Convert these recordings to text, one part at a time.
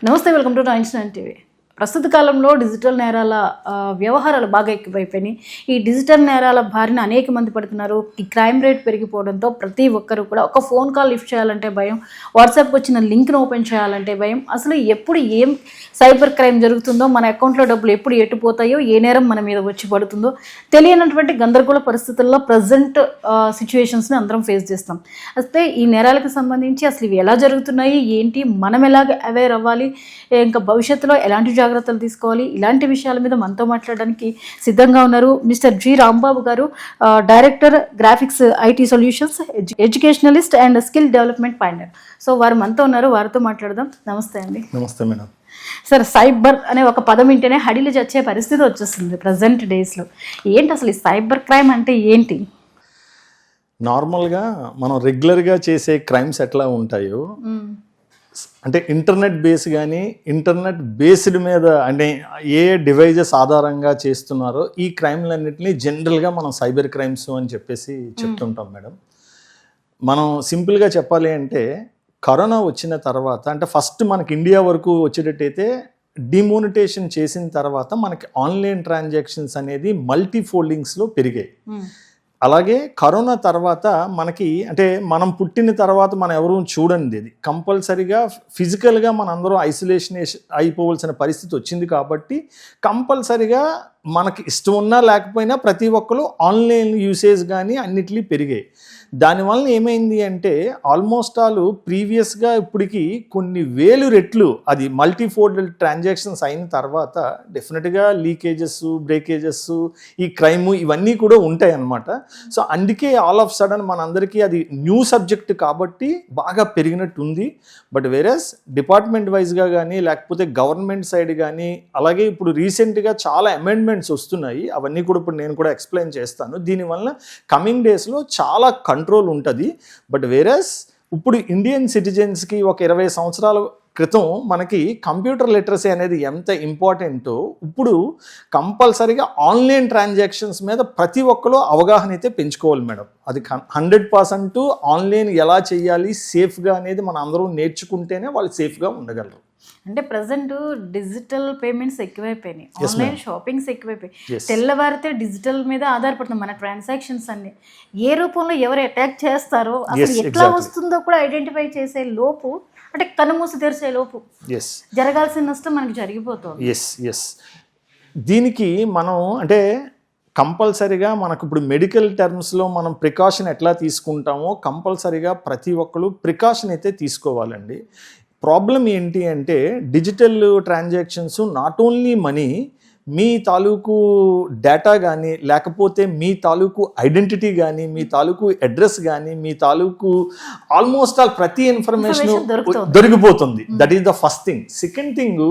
నమస్తే, welcome to 99 TV. ప్రస్తుత కాలంలో డిజిటల్ నేరాల వ్యవహారాలు బాగా ఎక్కువైపోయినాయి. ఈ డిజిటల్ నేరాల బారిన అనేక మంది పడుతున్నారు. ఈ క్రైమ్ రేట్ పెరిగిపోవడంతో ప్రతి ఒక్కరు కూడా ఒక ఫోన్ కాల్ లిఫ్ట్ చేయాలంటే భయం, వాట్సాప్కి వచ్చిన లింక్ను ఓపెన్ చేయాలంటే భయం. అసలు ఎప్పుడు ఏం సైబర్ క్రైమ్ జరుగుతుందో, మన అకౌంట్లో డబ్బులు ఎప్పుడు ఎట్టుపోతాయో, ఏ నేరం మన మీద వచ్చి పడుతుందో తెలియనటువంటి గందరగోళ పరిస్థితుల్లో ప్రజెంట్ సిచ్యువేషన్స్ని అందరం ఫేస్ చేస్తాం. అయితే ఈ నేరాలకు సంబంధించి అసలు ఇవి ఎలా జరుగుతున్నాయి, ఏంటి, మనం ఎలాగ అవేర్ అవ్వాలి, ఇంకా భవిష్యత్తులో ఎలాంటి జాగ్రత్తలు తీసుకోవాలి, ఇలాంటి విషయాల మీద మనతో మాట్లాడడానికి సిద్ధంగా ఉన్నారు మిస్టర్ జి రాంబాబు గారు, director graphics IT solutions, educationalist and skill development pointer. So వారు మనతో ఉన్నారు, వారితో మాట్లాడదాం. నమస్తే అండి. నమస్తే మేడం. సార్, సైబర్ అనే ఒక పదం వింటేనే హడిలు చచ్చే పరిస్థితి వచ్చేస్తుంది ప్రజెంట్ డేస్లో. ఏంటి అసలు ఈ సైబర్ క్రైమ్ అంటే ఏంటి? నార్మల్గా మనం రెగ్యులర్గా చేసే క్రైమ్స్ ఎట్లా ఉంటాయో, అంటే ఇంటర్నెట్ బేస్ కానీ ఇంటర్నెట్ బేస్డ్ మీద అంటే ఏ డివైజెస్ ఆధారంగా చేస్తున్నారో ఈ క్రైమ్లన్నింటినీ జనరల్గా మనం సైబర్ క్రైమ్స్ అని చెప్పేసి చెప్తుంటాం మేడం. మనం సింపుల్గా చెప్పాలి అంటే కరోనా వచ్చిన తర్వాత, అంటే ఫస్ట్ మనకి ఇండియా వరకు వచ్చేటట్టయితే డిమోనిటేషన్ చేసిన తర్వాత మనకి ఆన్లైన్ ట్రాన్సాక్షన్స్ అనేది మల్టీ ఫోల్డింగ్స్లో పెరిగాయి. అలాగే కరోనా తర్వాత మనకి, అంటే మనం పుట్టిన తర్వాత మనం ఎవరూ చూడండి, ఇది కంపల్సరీగా ఫిజికల్గా మన అందరూ ఐసోలేషన్ అయిపోవలసిన పరిస్థితి వచ్చింది. కాబట్టి కంపల్సరీగా మనకి ఇష్టం ఉన్నా లేకపోయినా ప్రతి ఒక్కరు ఆన్లైన్ యూసేజ్ కానీ అన్నిటినీ పెరిగాయి. దానివల్ల ఏమైంది అంటే ఆల్మోస్ట్ ఆల్ ప్రీవియస్గా ఇప్పటికి కొన్ని వేలు రెట్లు అది మల్టీఫోల్డ్ ట్రాన్సాక్షన్స్ అయిన తర్వాత డెఫినెట్గా లీకేజెస్, బ్రేకేజెస్, ఈ క్రైము ఇవన్నీ కూడా ఉంటాయి అన్నమాట. సో అందుకే ఆల్ ఆఫ్ సడన్ మనందరికీ అది న్యూ సబ్జెక్ట్ కాబట్టి బాగా పెరిగినట్టు ఉంది. బట్ వేరస్ డిపార్ట్మెంట్ వైజ్గా కానీ లేకపోతే గవర్నమెంట్ సైడ్ కానీ, అలాగే ఇప్పుడు రీసెంట్గా చాలా అమెండ్మెంట్స్ వస్తున్నాయి. అవన్నీ కూడా ఇప్పుడు నేను కూడా ఎక్స్ప్లెయిన్ చేస్తాను. దీనివల్ల కమింగ్ డేస్లో చాలా కంట్రోల్ ఉంటుంది. బట్ వేరస్ ఇప్పుడు ఇండియన్ సిటిజన్స్కి ఒక 20 సంవత్సరాల క్రితం మనకి కంప్యూటర్ లిటరసీ అనేది ఎంత ఇంపార్టెంటో ఇప్పుడు కంపల్సరీగా ఆన్లైన్ ట్రాన్సాక్షన్స్ మీద ప్రతి ఒక్కరు అవగాహన అయితే పెంచుకోవాలి మేడం. అది 100% ఆన్లైన్ ఎలా చేయాలి సేఫ్గా అనేది మన అందరూ నేర్చుకుంటేనే వాళ్ళు సేఫ్గా ఉండగలరు. అంటే ప్రజెంట్ డిజిటల్ పేమెంట్స్ ఎక్కువైపోయినాయి, ఆన్లైన్ షాపింగ్స్ ఎక్కువైపోయాయి. తెల్లవారితే డిజిటల్ మీద ఆధారపడుతుంది మన ట్రాన్సాక్షన్స్ అన్ని. ఏ రూపంలో ఎవరు అటాక్ చేస్తారో, అసలు ఎట్లా వస్తుందో కూడా ఐడెంటిఫై చేసే లోపు, అంటే కనుమూసి తెరిచే లోపు జరగాల్సిన నష్టం మనకి జరిగిపోతుంది. దీనికి మనం అంటే కంపల్సరీగా మనకు ఇప్పుడు మెడికల్ టర్మ్స్లో మనం ప్రికాషన్ ఎట్లా తీసుకుంటామో కంపల్సరీగా ప్రతి ఒక్కరు ప్రికాషన్ అయితే తీసుకోవాలండి. ప్రాబ్లం ఏంటి అంటే digital transactions not only money, మీ తాలూకు డేటా కానీ లేకపోతే మీ తాలూకు ఐడెంటిటీ కానీ మీ తాలూకు అడ్రస్ కానీ మీ తాలూకు ఆల్మోస్ట్ ఆల్ ప్రతి ఇన్ఫర్మేషన్ దొరికిపోతుంది. That is the first thing. Second thing,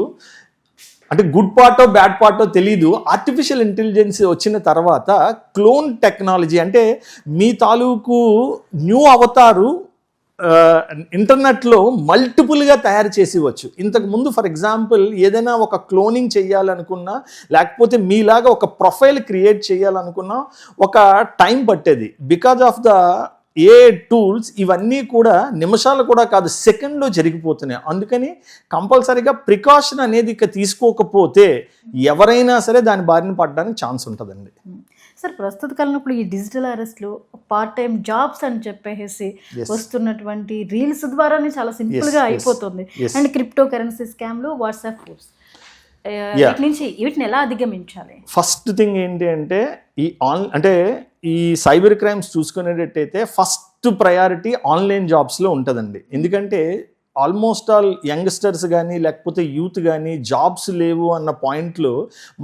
అంటే గుడ్ పార్టో బ్యాడ్ పార్టో తెలీదు, ఆర్టిఫిషియల్ ఇంటెలిజెన్స్ వచ్చిన తర్వాత క్లోన్ టెక్నాలజీ, అంటే మీ తాలూకు న్యూ అవతారు ఇంటర్నెట్లో మల్టిపుల్గా తయారు చేసివచ్చు. ఇంతకుముందు ఫర్ ఎగ్జాంపుల్ ఏదైనా ఒక క్లోనింగ్ చేయాలనుకున్నా లేకపోతే మీలాగా ఒక ప్రొఫైల్ క్రియేట్ చేయాలనుకున్నా ఒక టైం పట్టేది. Because of the A tools ఇవన్నీ కూడా నిమిషాలు కూడా కాదు, సెకండ్లో జరిగిపోతున్నాయి. అందుకని కంపల్సరీగా ప్రికాషన్ అనేది ఇక తీసుకోకపోతే ఎవరైనా సరే దాని బారిన పడడానికి ఛాన్స్ ఉంటుందండి. సార్, ప్రస్తుత కాలంలో ఇప్పుడు ఈ డిజిటల్ అరెస్ట్లు, పార్ట్ టైం జాబ్స్ అని చెప్పేసి వస్తున్నటువంటి రీల్స్ ద్వారానే చాలా సింపుల్గా అయిపోతుంది. అండ్ క్రిప్టో కరెన్సీ స్కామ్లు, వాట్సాప్ గ్రూప్స్, వీటి నుంచి వీటిని ఎలా అధిగమించాలి? ఫస్ట్ థింగ్ ఏంటి అంటే ఈ సైబర్ క్రైమ్స్ చూసుకునేటట్టయితే ఫస్ట్ ప్రయారిటీ ఆన్లైన్ జాబ్స్లో ఉంటుందండి. ఎందుకంటే ఆల్మోస్ట్ ఆల్ యంగ్స్టర్స్ కానీ లేకపోతే యూత్ కానీ జాబ్స్ లేవు అన్న పాయింట్లో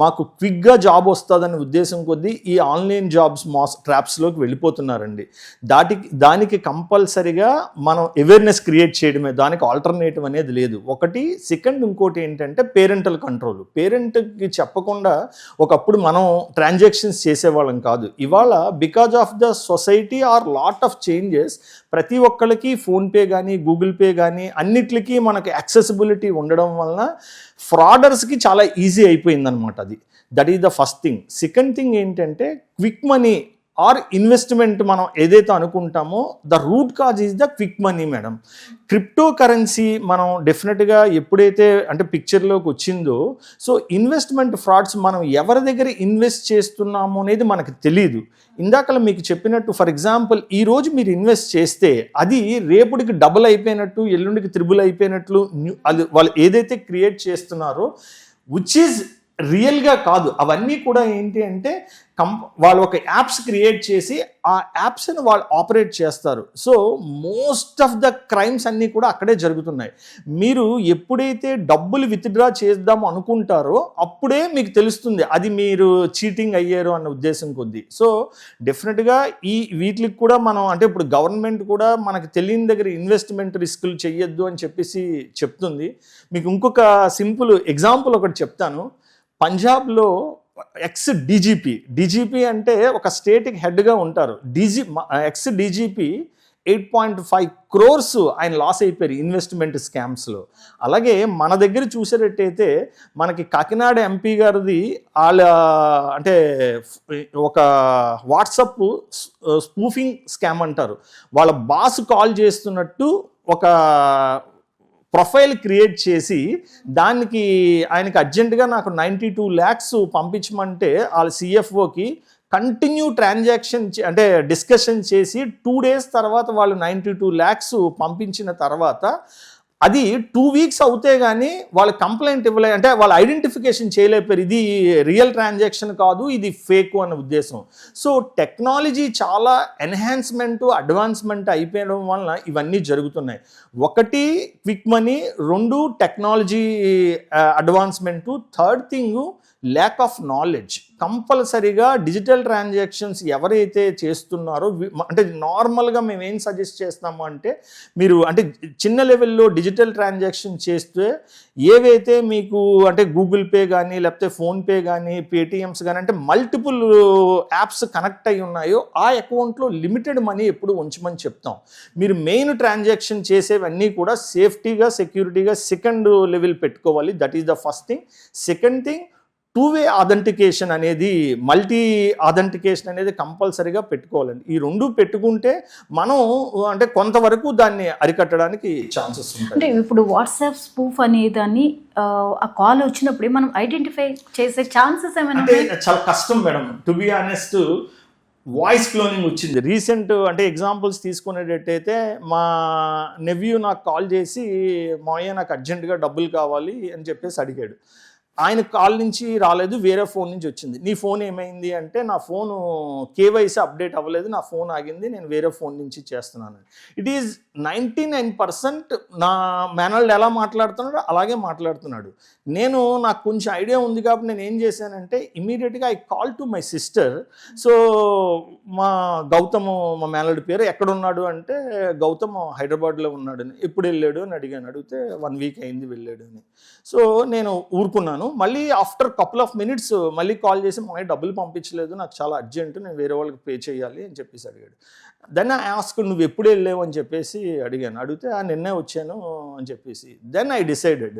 మాకు క్విక్గా జాబ్ వస్తుందన్న ఉద్దేశం కొద్దీ ఈ ఆన్లైన్ జాబ్స్ ట్రాప్స్లోకి వెళ్ళిపోతున్నారండి. దానికి కంపల్సరిగా మనం అవేర్నెస్ క్రియేట్ చేయడమే, దానికి ఆల్టర్నేటివ్ అనేది లేదు. ఒకటి. సెకండ్, ఇంకోటి ఏంటంటే పేరెంటల్ కంట్రోల్. పేరెంట్కి చెప్పకుండా ఒకప్పుడు మనం ట్రాన్సాక్షన్స్ చేసేవాళ్ళం కాదు. ఇవాళ because of the society or lot of changes ప్రతి ఒక్కరికి ఫోన్పే కానీ గూగుల్ పే కానీ అన్నిటికీ మనకు యాక్సెసిబిలిటీ ఉండడం వలన ఫ్రాడర్స్కి చాలా ఈజీ అయిపోయిందనమాట. అది that is the first thing. Second thing ఏంటంటే క్విక్ మనీ ఆర్ ఇన్వెస్ట్మెంట్ మనం ఏదైతే అనుకుంటామో the root cause is the quick money madam. Crypto currency మనం డెఫినెట్గా ఎప్పుడైతే అంటే పిక్చర్లోకి వచ్చిందో, సో ఇన్వెస్ట్మెంట్ ఫ్రాడ్స్ మనం ఎవరి దగ్గర ఇన్వెస్ట్ చేస్తున్నాము అనేది మనకు తెలియదు. ఇందాక మీకు చెప్పినట్టు ఫర్ ఎగ్జాంపుల్ ఈరోజు మీరు ఇన్వెస్ట్ చేస్తే అది రేపుడికి డబుల్ అయిపోయినట్టు, ఎల్లుండికి త్రిబుల్ అయిపోయినట్లు అది వాళ్ళు ఏదైతే క్రియేట్ చేస్తున్నారో విచ్ ఈజ్ రియల్గా కాదు. అవన్నీ కూడా ఏంటి అంటే వాళ్ళు ఒక యాప్స్ క్రియేట్ చేసి ఆ యాప్స్ని వాళ్ళు ఆపరేట్ చేస్తారు. So most of the crimes అన్నీ కూడా అక్కడే జరుగుతున్నాయి. మీరు ఎప్పుడైతే డబ్బులు విత్డ్రా చేద్దాం అనుకుంటారో అప్పుడే మీకు తెలుస్తుంది అది మీరు చీటింగ్ అయ్యారు అన్న ఉద్దేశం కొద్దీ. సో డెఫినెట్గా వీటికి కూడా మనం అంటే ఇప్పుడు గవర్నమెంట్ కూడా మనకు తెలియని దగ్గర ఇన్వెస్ట్మెంట్ రిస్కులు చెయ్యొద్దు అని చెప్పేసి చెప్తుంది. మీకు ఇంకొక సింపుల్ ఎగ్జాంపుల్ ఒకటి చెప్తాను. పంజాబ్లో ఎక్స్ డీజీపీ అంటే ఒక స్టేట్కి హెడ్గా ఉంటారు. ఎక్స్ డీజీపీ 8.5 crores ఆయన లాస్ అయిపోయారు ఇన్వెస్ట్మెంట్ స్కామ్స్లో. అలాగే మన దగ్గర చూసేటట్టయితే మనకి కాకినాడ ఎంపీ గారిది వాళ్ళ అంటే ఒక వాట్సాప్ స్పూఫింగ్ స్కామ్ అంటారు. వాళ్ళ బాస్ కాల్ చేస్తున్నట్టు ఒక ప్రొఫైల్ క్రియేట్ చేసి దానికి ఆయనకి అర్జెంటుగా నాకు 92 lakhs పంపించమంటే వాళ్ళ సిఎఫ్ఓకి కంటిన్యూ ట్రాన్సాక్షన్ అంటే డిస్కషన్ చేసి 2 days తర్వాత వాళ్ళు 92 lakhs పంపించిన తర్వాత అది 2 weeks అవుతే కానీ వాళ్ళు కంప్లైంట్ ఇవ్వలే, అంటే వాళ్ళు ఐడెంటిఫికేషన్ చేయలేపారు ఇది రియల్ ట్రాన్సాక్షన్ కాదు ఇది ఫేక్ అన్న ఉద్దేశం. సో టెక్నాలజీ చాలా ఎన్హాన్స్మెంట్ అడ్వాన్స్మెంట్ అయిపోయడం వలన ఇవన్నీ జరుగుతున్నాయి. ఒకటి quick money, 2 technology advancement, third thing lack of knowledge. కంపల్సరీగా డిజిటల్ ట్రాన్సాక్షన్స్ ఎవరైతే చేస్తున్నారో అంటే నార్మల్గా మేము ఏం సజెస్ట్ చేస్తాము అంటే మీరు అంటే చిన్న లెవెల్లో డిజిటల్ ట్రాన్సాక్షన్ చేస్తే ఏవైతే మీకు అంటే గూగుల్ పే కానీ లేకపోతే ఫోన్పే కానీ పేటిఎమ్స్ కానీ అంటే మల్టిపుల్ యాప్స్ కనెక్ట్ అయి ఉన్నాయో ఆ అకౌంట్లో లిమిటెడ్ మనీ ఎప్పుడు ఉంచమని చెప్తాం. మీరు మెయిన్ ట్రాన్సాక్షన్ చేసేవన్నీ కూడా సేఫ్టీగా సెక్యూరిటీగా సెకండ్ లెవెల్ పెట్టుకోవాలి. That is the first thing. Second thing 2-way authentication అనేది, మల్టీ ఆథెంటికేషన్ అనేది కంపల్సరీగా పెట్టుకోవాలండి. ఈ 2 పెట్టుకుంటే మనం అంటే కొంతవరకు దాన్ని అరికట్టడానికి ఛాన్సెస్ ఉంటాయి. అంటే ఇప్పుడు వాట్సాప్ స్పూఫ్ అనే దాన్ని ఆ కాల్ వచ్చినప్పుడు మనం ఐడెంటిఫై చేసే ఛాన్సెస్ ఏమైనా అంటే చాలా కష్టం madam. To be honest voice cloning వచ్చింది రీసెంట్. అంటే ఎగ్జాంపుల్స్ తీసుకునేటట్టయితే మా నెవ్యూ నాకు కాల్ చేసి మావయ్య నాకు అర్జెంటుగా డబ్బులు కావాలి అని చెప్పేసి అడిగాడు. ఆయన కాల్ నుంచి రాలేదు, వేరే ఫోన్ నుంచి వచ్చింది. నీ ఫోన్ ఏమైంది అంటే నా ఫోను కేవైసీ అప్డేట్ అవ్వలేదు, నా ఫోన్ ఆగింది, నేను వేరే ఫోన్ నుంచి చేస్తున్నాను. ఇట్ ఈజ్ 99% నా మేనల్డ్ ఎలా మాట్లాడుతున్నాడో అలాగే మాట్లాడుతున్నాడు. నాకు కొంచెం ఐడియా ఉంది కాబట్టి నేను ఏం చేశానంటే ఇమీడియట్గా I call to my sister. So మా గౌతమ్ మా మేనల్డ్ పేరు ఎక్కడున్నాడు అంటే గౌతమ్ హైదరాబాద్లో ఉన్నాడు. ఎప్పుడు వెళ్ళాడు అని అడిగాను. అడిగితే 1 week అయింది వెళ్ళాడు అని. సో నేను ఊరుకున్నాను. మళ్ళీ ఆఫ్టర్ కపుల్ ఆఫ్ మినిట్స్ మళ్ళీ కాల్ చేసి మా డబ్బులు పంపించలేదు, నాకు చాలా అర్జెంట్, నేను వేరే వాళ్ళకి పే చేయాలి అని చెప్పేసి అడిగాడు. దెన్ ఐ ఆస్క్ నువ్వు ఎప్పుడు వెళ్ళావు అని చెప్పేసి అడిగాను. అడిగితే నిన్నే వచ్చాను అని చెప్పేసి. దెన్ ఐ డిసైడెడ్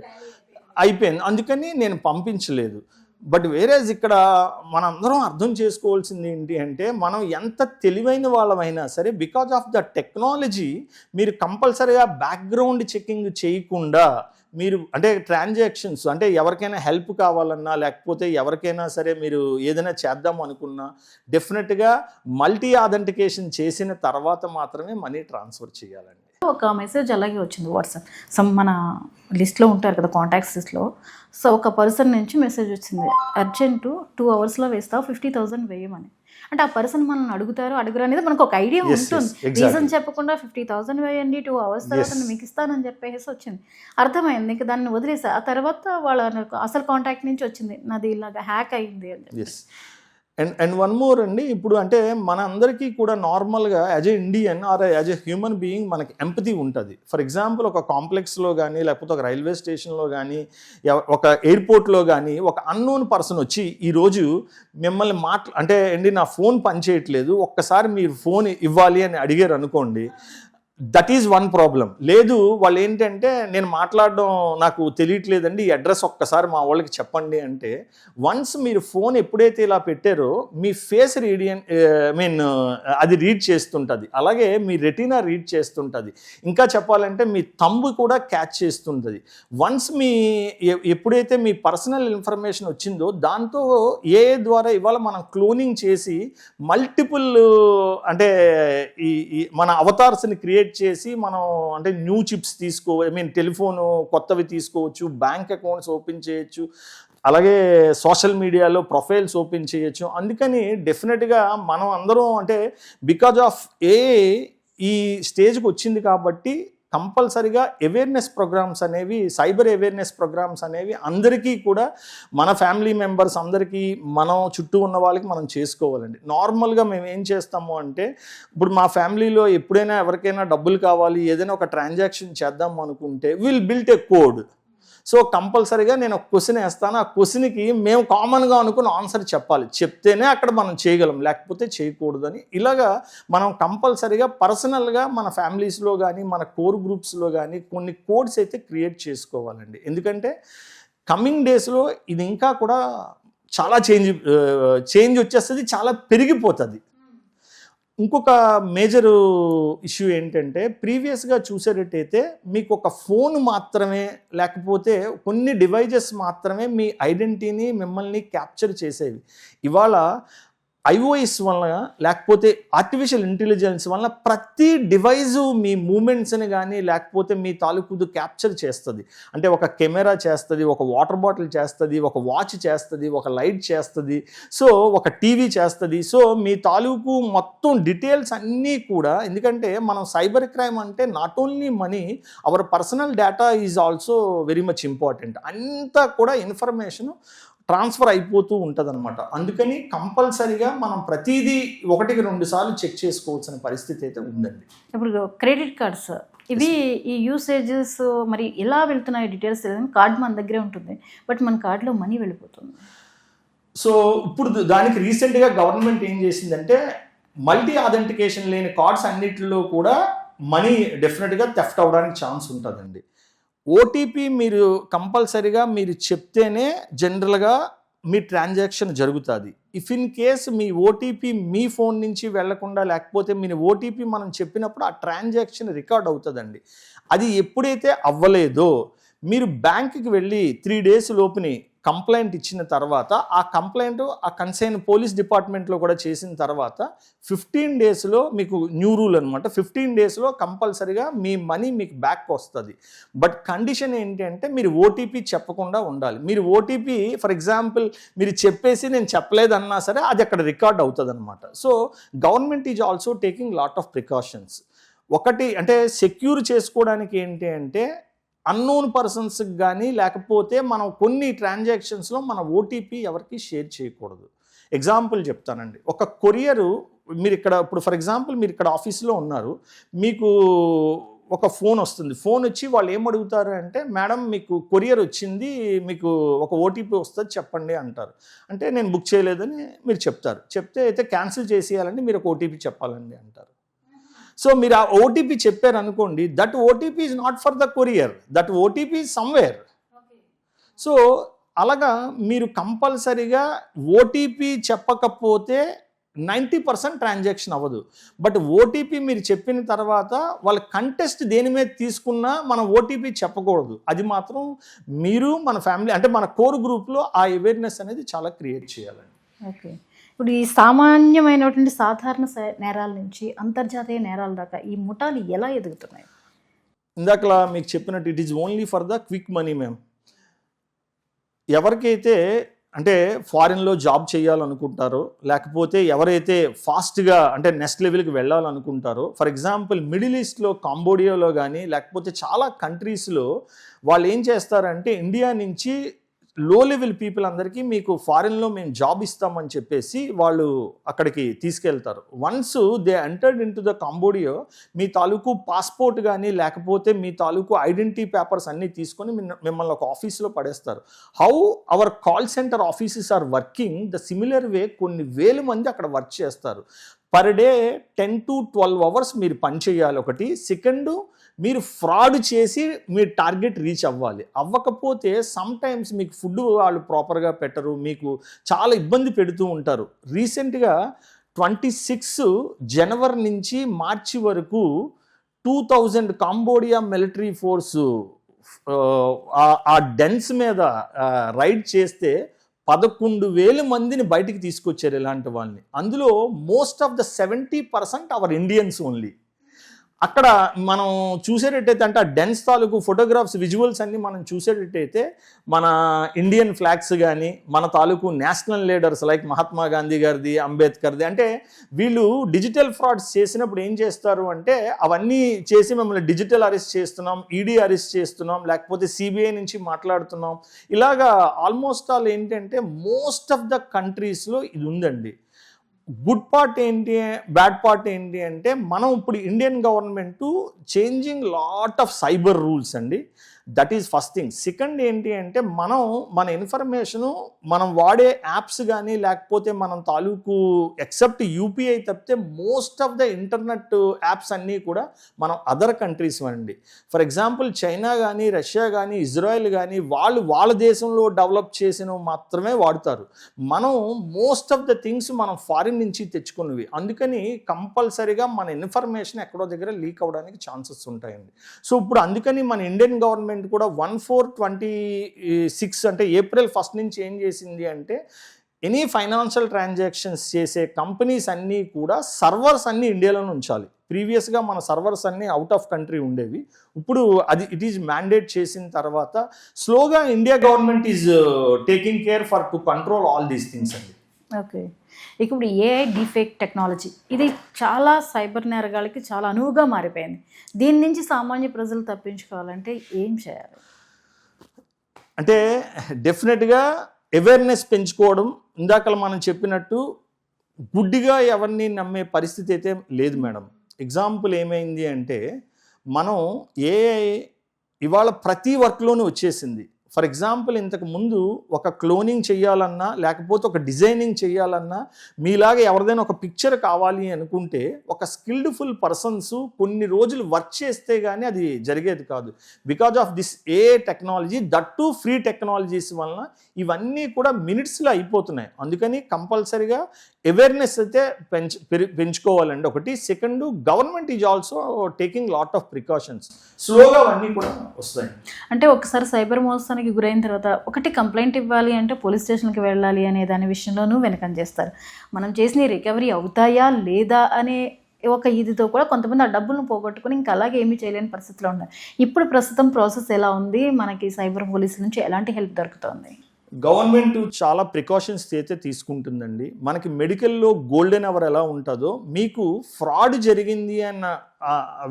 అయిపోయింది, అందుకని నేను పంపించలేదు. బట్ వేరేజ్ ఇక్కడ మనందరం అర్థం చేసుకోవాల్సింది ఏంటి అంటే మనం ఎంత తెలివైన వాళ్ళమైనా సరే బికాజ్ ఆఫ్ ద టెక్నాలజీ మీరు కంపల్సరీగా బ్యాక్గ్రౌండ్ చెకింగ్ చేయకుండా మీరు అంటే ట్రాన్సాక్షన్స్ అంటే ఎవరికైనా హెల్ప్ కావాలన్నా లేకపోతే ఎవరికైనా సరే మీరు ఏదైనా చేద్దాం అనుకున్నా డెఫినెట్గా మల్టీ ఆథెంటికేషన్ చేసిన తర్వాత మాత్రమే మనీ ట్రాన్స్ఫర్ చేయాలండి. ఒక మెసేజ్ అలాగే వచ్చింది వాట్సాప్ మన లిస్ట్లో ఉంటారు కదా కాంటాక్ట్స్ లిస్ట్లో. సో ఒక పర్సన్ నుంచి మెసేజ్ వచ్చింది, అర్జెంటు 2 hours వేస్తావు 50,000 వేయమని. అంటే ఆ పర్సన్ మనల్ని అడుగురు అనేది మనకు ఒక ఐడియా ఉంటుంది. రీజన్ చెప్పకుండా 50,000 వేయండి 2 hours తర్వాత మీకు ఇస్తానని చెప్పేసి వచ్చింది. అర్థమైంది, ఇంకా దాన్ని వదిలేసా. ఆ తర్వాత వాళ్ళ అసలు కాంటాక్ట్ నుంచి వచ్చింది నాది ఇలాగ హ్యాక్ అయింది అని చెప్పి. అండ్ వన్ మోర్ అండి, ఇప్పుడు అంటే మన అందరికీ కూడా నార్మల్గా as a Indian or as a human being మనకి ఎంపతి ఉంటుంది. ఫర్ ఎగ్జాంపుల్ ఒక కాంప్లెక్స్లో కానీ లేకపోతే ఒక రైల్వే స్టేషన్లో కానీ ఒక ఎయిర్పోర్ట్లో కానీ ఒక అన్నోన్ పర్సన్ వచ్చి ఈరోజు మిమ్మల్ని అంటే అండి నా ఫోన్ పనిచేయట్లేదు, ఒక్కసారి మీరు ఫోన్ ఇవ్వాలి అని అడిగారు అనుకోండి, దట్ ఈజ్ వన్ ప్రాబ్లం. లేదు వాళ్ళు ఏంటంటే నేను మాట్లాడడం నాకు తెలియట్లేదండి, ఈ అడ్రస్ ఒక్కసారి మా వాళ్ళకి చెప్పండి అంటే, వన్స్ మీరు ఫోన్ ఎప్పుడైతే ఇలా పెట్టారో మీ ఫేస్ అది రీడ్ చేస్తుంటుంది, అలాగే మీ రెటీనా రీడ్ చేస్తుంటుంది, ఇంకా చెప్పాలంటే మీ థంబ్ కూడా క్యాచ్ చేస్తుంటుంది. వన్స్ ఎప్పుడైతే మీ పర్సనల్ ఇన్ఫర్మేషన్ వచ్చిందో దాంతో ఏఐ ద్వారా ఇవాళ మనం క్లోనింగ్ చేసి మల్టిపుల్ అంటే ఈ మన అవతార్స్ని క్రియేట్ చేసి మనం అంటే న్యూ చిప్స్ టెలిఫోను కొత్తవి తీసుకోవచ్చు, బ్యాంక్ అకౌంట్స్ ఓపెన్ చేయొచ్చు, అలాగే సోషల్ మీడియాలో ప్రొఫైల్స్ ఓపెన్ చేయొచ్చు. అందుకని డెఫినెట్గా మనం అందరం అంటే బికాజ్ ఆఫ్ ఈ స్టేజ్కి వచ్చింది కాబట్టి కంపల్సరిగా అవేర్నెస్ ప్రోగ్రామ్స్ అనేవి, సైబర్ అవేర్నెస్ ప్రోగ్రామ్స్ అనేవి అందరికీ కూడా, మన ఫ్యామిలీ మెంబర్స్ అందరికీ, మనం చుట్టూ ఉన్న వాళ్ళకి మనం చేసుకోవాలండి. నార్మల్గా మేము ఏం చేస్తాము అంటే, ఇప్పుడు మా ఫ్యామిలీలో ఎప్పుడైనా ఎవరికైనా డబ్బులు కావాలి, ఏదైనా ఒక ట్రాన్సాక్షన్ చేద్దాం అనుకుంటే will built a code. So కంపల్సరీగా నేను ఒక క్వశ్చన్ వేస్తాను, ఆ క్వశ్చన్కి మేము కామన్గా అనుకుని ఆన్సర్ చెప్పాలి, చెప్తేనే అక్కడ మనం చేయగలం, లేకపోతే చేయకూడదని. ఇలాగా మనం కంపల్సరీగా పర్సనల్గా మన ఫ్యామిలీస్లో కానీ మన కోర్ గ్రూప్స్లో కానీ కొన్ని కోడ్స్ అయితే క్రియేట్ చేసుకోవాలండి. ఎందుకంటే కమింగ్ డేస్లో ఇది ఇంకా కూడా చాలా చేంజ్ వచ్చేస్తుంది, చాలా పెరిగిపోతుంది. ఇంకొక మేజర్ ఇష్యూ ఏంటంటే, ప్రీవియస్గా చూసేటట్టయితే మీకు ఒక ఫోన్ మాత్రమే లేకపోతే కొన్ని డివైజెస్ మాత్రమే మీ ఐడెంటిటీని మిమ్మల్ని క్యాప్చర్ చేసేవి. ఇవాళ ఐఓఎస్ వలన లేకపోతే ఆర్టిఫిషియల్ ఇంటెలిజెన్స్ వలన ప్రతి డివైజు మీ మూమెంట్స్ని కానీ లేకపోతే మీ తాలూకు క్యాప్చర్ చేస్తుంది. అంటే ఒక కెమెరా చేస్తుంది, ఒక వాటర్ బాటిల్ చేస్తుంది, ఒక వాచ్ చేస్తుంది, ఒక లైట్ చేస్తుంది, సో ఒక టీవీ చేస్తుంది. సో మీ తాలూకు మొత్తం డీటెయిల్స్ అన్నీ కూడా, ఎందుకంటే మనం సైబర్ క్రైమ్ అంటే not only money, our personal data is also very much important. అంతా కూడా ఇన్ఫర్మేషన్ ట్రాన్స్ఫర్ అయిపోతూ ఉంటుంది అనమాట. అందుకని కంపల్సరీగా మనం ప్రతిదీ 1-2 సార్లు చెక్ చేసుకోవాల్సిన పరిస్థితి అయితే ఉందండి. ఇప్పుడు క్రెడిట్ కార్డ్స్ ఇవి ఈ యూసేజెస్ మరి ఎలా వెళ్తున్నాయి డీటెయిల్స్ తెలియదు. కార్డ్ మన దగ్గరే ఉంటుంది, బట్ మన కార్డులో మనీ వెళ్ళిపోతుంది. సో ఇప్పుడు దానికి రీసెంట్గా గవర్నమెంట్ ఏం చేసిందంటే, మల్టీ అథెంటికేషన్ లేని కార్డ్స్ అన్నిటిలో కూడా మనీ డెఫినెట్గా థెఫ్ట్ అవ్వడానికి ఛాన్స్ ఉంటుందండి. ఓటీపీ మీరు కంపల్సరీగా మీరు చెప్తేనే జనరల్గా మీ ట్రాన్సాక్షన్ జరుగుతుంది. If in case me OTP me phone నుంచి వెళ్లకుండా లేకపోతే మీ ఓటీపీ మనం చెప్పినప్పుడు ఆ ట్రాన్సాక్షన్ రికార్డ్ అవుతుందండి. అది ఎప్పుడైతే అవ్వలేదో మీరు బ్యాంక్కి వెళ్ళి 3 days లోపుని కంప్లైంట్ ఇచ్చిన తర్వాత, ఆ కంప్లైంట్ ఆ కన్సర్న్ పోలీస్ డిపార్ట్మెంట్లో కూడా చేసిన తర్వాత 15 daysలో మీకు న్యూ రూల్ అనమాట, 15 daysలో కంపల్సరీగా మీ మనీ మీకు బ్యాక్ వస్తుంది. బట్ కండిషన్ ఏంటి అంటే మీరు ఓటీపీ చెప్పకుండా ఉండాలి. మీరు ఓటీపీ ఫర్ ఎగ్జాంపుల్ మీరు చెప్పేసి నేను చెప్పలేదన్నా సరే అది అక్కడ రికార్డ్ అవుతుంది అనమాట. So government is also taking lot of precautions. ఒకటి అంటే సెక్యూర్ చేసుకోవడానికి ఏంటి అంటే, అన్నోన్ పర్సన్స్కి కానీ లేకపోతే మనం కొన్ని ట్రాన్సాక్షన్స్లో మన ఓటీపీ ఎవరికి షేర్ చేయకూడదు. ఎగ్జాంపుల్ చెప్తానండి. ఒక కొరియరు మీరు ఇక్కడ ఇప్పుడు ఫర్ ఎగ్జాంపుల్ మీరు ఇక్కడ ఆఫీస్లో ఉన్నారు, మీకు ఒక ఫోన్ వస్తుంది. ఫోన్ వచ్చి వాళ్ళు ఏం అడుగుతారు అంటే, మేడం మీకు కొరియర్ వచ్చింది, మీకు ఒక ఓటీపీ వస్తుంది చెప్పండి అంటారు. అంటే నేను బుక్ చేయలేదని మీరు చెప్తారు. చెప్తే అయితే క్యాన్సిల్ చేసేయాలండి, మీరు ఒక ఓటీపీ చెప్పాలండి అంటారు. సో మీరు ఆ ఓటీపీ చెప్పారు అనుకోండి, that OTP is not for the courier, that OTP is somewhere. So అలాగా మీరు కంపల్సరీగా ఓటీపీ చెప్పకపోతే 90% ట్రాన్సాక్షన్ అవ్వదు. బట్ ఓటీపీ మీరు చెప్పిన తర్వాత వాళ్ళ కంటెస్ట్ దేని మీద తీసుకున్నా మనం ఓటీపీ చెప్పకూడదు. అది మాత్రం మీరు మన ఫ్యామిలీ అంటే మన కోర్ గ్రూప్లో ఆ అవేర్నెస్ అనేది చాలా క్రియేట్ చేయాలండి. ఓకే. ఇప్పుడు ఈ సామాన్యమైనటువంటి సాధారణ నేరాల నుంచి అంతర్జాతీయ నేరాల దాకా ఈ ముఠాలు ఎలా ఎదుగుతున్నాయి? ఇందాకలా మీకు చెప్పినట్టు it is only for the quick money ma'am. ఎవరికైతే అంటే ఫారిన్లో జాబ్ చేయాలనుకుంటారో లేకపోతే ఎవరైతే ఫాస్ట్గా అంటే నెక్స్ట్ లెవెల్కి వెళ్ళాలనుకుంటారో, ఫర్ ఎగ్జాంపుల్ మిడిల్ ఈస్ట్లో కాంబోడియాలో కానీ లేకపోతే చాలా కంట్రీస్లో వాళ్ళు ఏం చేస్తారంటే ఇండియా నుంచి లో లెవెల్ పీపుల్ అందరికీ మీకు ఫారిన్లో మేము జాబ్ ఇస్తామని చెప్పేసి వాళ్ళు అక్కడికి తీసుకెళ్తారు. Once they entered in to the Cambodia, మీ తాలూకు పాస్పోర్ట్ కానీ లేకపోతే మీ తాలూకు ఐడెంటిటీ పేపర్స్ అన్నీ తీసుకొని మిమ్మల్ని ఒక ఆఫీస్లో పడేస్తారు. How our call centre offices are working the similar way కొన్ని వేల మంది అక్కడ వర్క్ చేస్తారు. పర్ డే 10 to 12 అవర్స్ మీరు పని చేయాలి. ఒకటి. సెకండ్, మీరు ఫ్రాడ్ చేసి మీ టార్గెట్ రీచ్ అవ్వాలి. అవ్వకపోతే సమ్ టైమ్స్ మీకు ఫుడ్ వాళ్ళు ప్రాపర్గా పెట్టరు, మీకు చాలా ఇబ్బంది పెడుతూ ఉంటారు. రీసెంట్గా 26 జనవరి నుంచి మార్చి వరకు 2000 కాంబోడియా మిలిటరీ ఫోర్సు ఆ డెన్స్ మీద రైడ్ చేస్తే 11,000 మందిని బయటికి తీసుకొచ్చారు ఇలాంటి వాళ్ళని. అందులో most of the 70% hour Indians only. అక్కడ మనం చూసేటట్టయితే అంటే ఆ డెన్స్ తాలూకు ఫోటోగ్రాఫ్స్ విజువల్స్ అన్నీ మనం చూసేటట్టయితే మన ఇండియన్ ఫ్లాగ్స్ కానీ మన తాలూకు national leaders like Mahatma Gandhi గారిది, అంబేద్కర్ది, అంటే వీళ్ళు డిజిటల్ ఫ్రాడ్స్ చేసినప్పుడు ఏం చేస్తారు అంటే అవన్నీ చేసి మిమ్మల్ని డిజిటల్ అరెస్ట్ చేస్తున్నాం, ఈడీ అరెస్ట్ చేస్తున్నాం, లేకపోతే సిబిఐ నుంచి మాట్లాడుతున్నాం. ఇలాగా ఆల్మోస్ట్ ఆల్ ఏంటంటే మోస్ట్ ఆఫ్ ద కంట్రీస్లో ఇది ఉందండి. గుడ్ పార్ట్ ఏంటి, బ్యాడ్ పార్ట్ ఏంటి అంటే మనం ఇప్పుడు Indian government changing lot of cyber rules అండి. That is first thing. Second ఏంటి అంటే మన ఇన్ఫర్మేషను మనం వాడే యాప్స్ కానీ లేకపోతే మనం తాలూకు ఎక్సెప్ట్ యూపీఐ తప్పితే most of the internet apps అన్నీ కూడా మనం అదర్ కంట్రీస్ అండి. ఫర్ ఎగ్జాంపుల్ చైనా కానీ, రష్యా కానీ, ఇజ్రాయెల్ కానీ వాళ్ళ దేశంలో డెవలప్ చేసినవి మాత్రమే వాడతారు. మనం మోస్ట్ ఆఫ్ ద థింగ్స్ మనం ఫారిన్ నుంచి తెచ్చుకున్నవి. అందుకని కంపల్సరీగా మన ఇన్ఫర్మేషన్ ఎక్కడో దగ్గర లీక్ అవ్వడానికి ఛాన్సెస్ ఉంటాయండి. సో ఇప్పుడు అందుకని మన ఇండియన్ గవర్నమెంట్ కూడా 1/4/26 అంటే April 1 నుంచి ఏం చేసింది అంటే ఎనీ ఫైనాన్షియల్ ట్రాన్సాక్షన్స్ చేసే కంపెనీస్ అన్నీ కూడా సర్వర్స్ అన్నీ ఇండియాలోనే ఉంచాలి. ప్రీవియస్గా మన సర్వర్స్ అన్నీ అవుట్ ఆఫ్ కంట్రీ ఉండేవి. ఇప్పుడు ఇట్ ఈజ్ మ్యాండేట్ చేసిన తర్వాత స్లోగా India government is taking care for to control all these things అండి. ఓకే. ఇప్పుడు ఏఐ డీఫేక్ టెక్నాలజీ ఇది చాలా సైబర్ నేరగాళ్ళకి చాలా అనువుగా మారిపోయింది. దీని నుంచి సామాన్య ప్రజలు తప్పించుకోవాలంటే ఏం చేయాలి? అంటే డెఫినెట్గా అవేర్నెస్ పెంచుకోవడం. ఇందాక మనం చెప్పినట్టు గుడ్డిగా ఎవరిని నమ్మే పరిస్థితి అయితే లేదు మేడం. ఎగ్జాంపుల్ ఏమైంది అంటే మనం ఏఐ ఇవాళ ప్రతి వర్క్లోనూ వచ్చేసింది. ఫర్ ఎగ్జాంపుల్ ఇంతకు ముందు ఒక క్లోనింగ్ చేయాలన్నా లేకపోతే ఒక డిజైనింగ్ చేయాలన్నా మీలాగా ఎవరిదైనా ఒక పిక్చర్ కావాలి అనుకుంటే ఒక స్కిల్డ్ఫుల్ పర్సన్స్ కొన్ని రోజులు వర్క్ చేస్తే కానీ అది జరిగేది కాదు. Because of this AI technology, that to free technologies వలన ఇవన్నీ కూడా మినిట్స్లో అయిపోతున్నాయి. అందుకని కంపల్సరీగా అవేర్నెస్ అయితే పెంచుకోవాలండి ఒకటి. Second, government is also taking lot of precautions. స్లోగా అవన్నీ కూడా వస్తాయి. అంటే ఒకసారి సైబర్ మోసానికి గురైన తర్వాత ఒకటి కంప్లైంట్ ఇవ్వాలి అంటే పోలీస్ స్టేషన్కి వెళ్ళాలి అనే దాని విషయంలోనూ వెనకం చేస్తారు. మనం చేసిన రికవరీ అవుతాయా లేదా అనే ఒక ఇదితో కూడా కొంతమంది ఆ డబ్బులను పోగొట్టుకుని ఇంకా అలాగే ఏమీ చేయలేని పరిస్థితిలో ఉన్నారు. ఇప్పుడు ప్రస్తుతం ప్రాసెస్ ఎలా ఉంది? మనకి సైబర్ పోలీసుల నుంచి ఎలాంటి హెల్ప్ దొరుకుతుంది? గవర్నమెంట్ చాలా ప్రికాషన్స్ అయితే తీసుకుంటుందండి. మనకి మెడికల్లో గోల్డెన్ అవర్ ఎలా ఉంటుందో మీకు ఫ్రాడ్ జరిగింది అన్న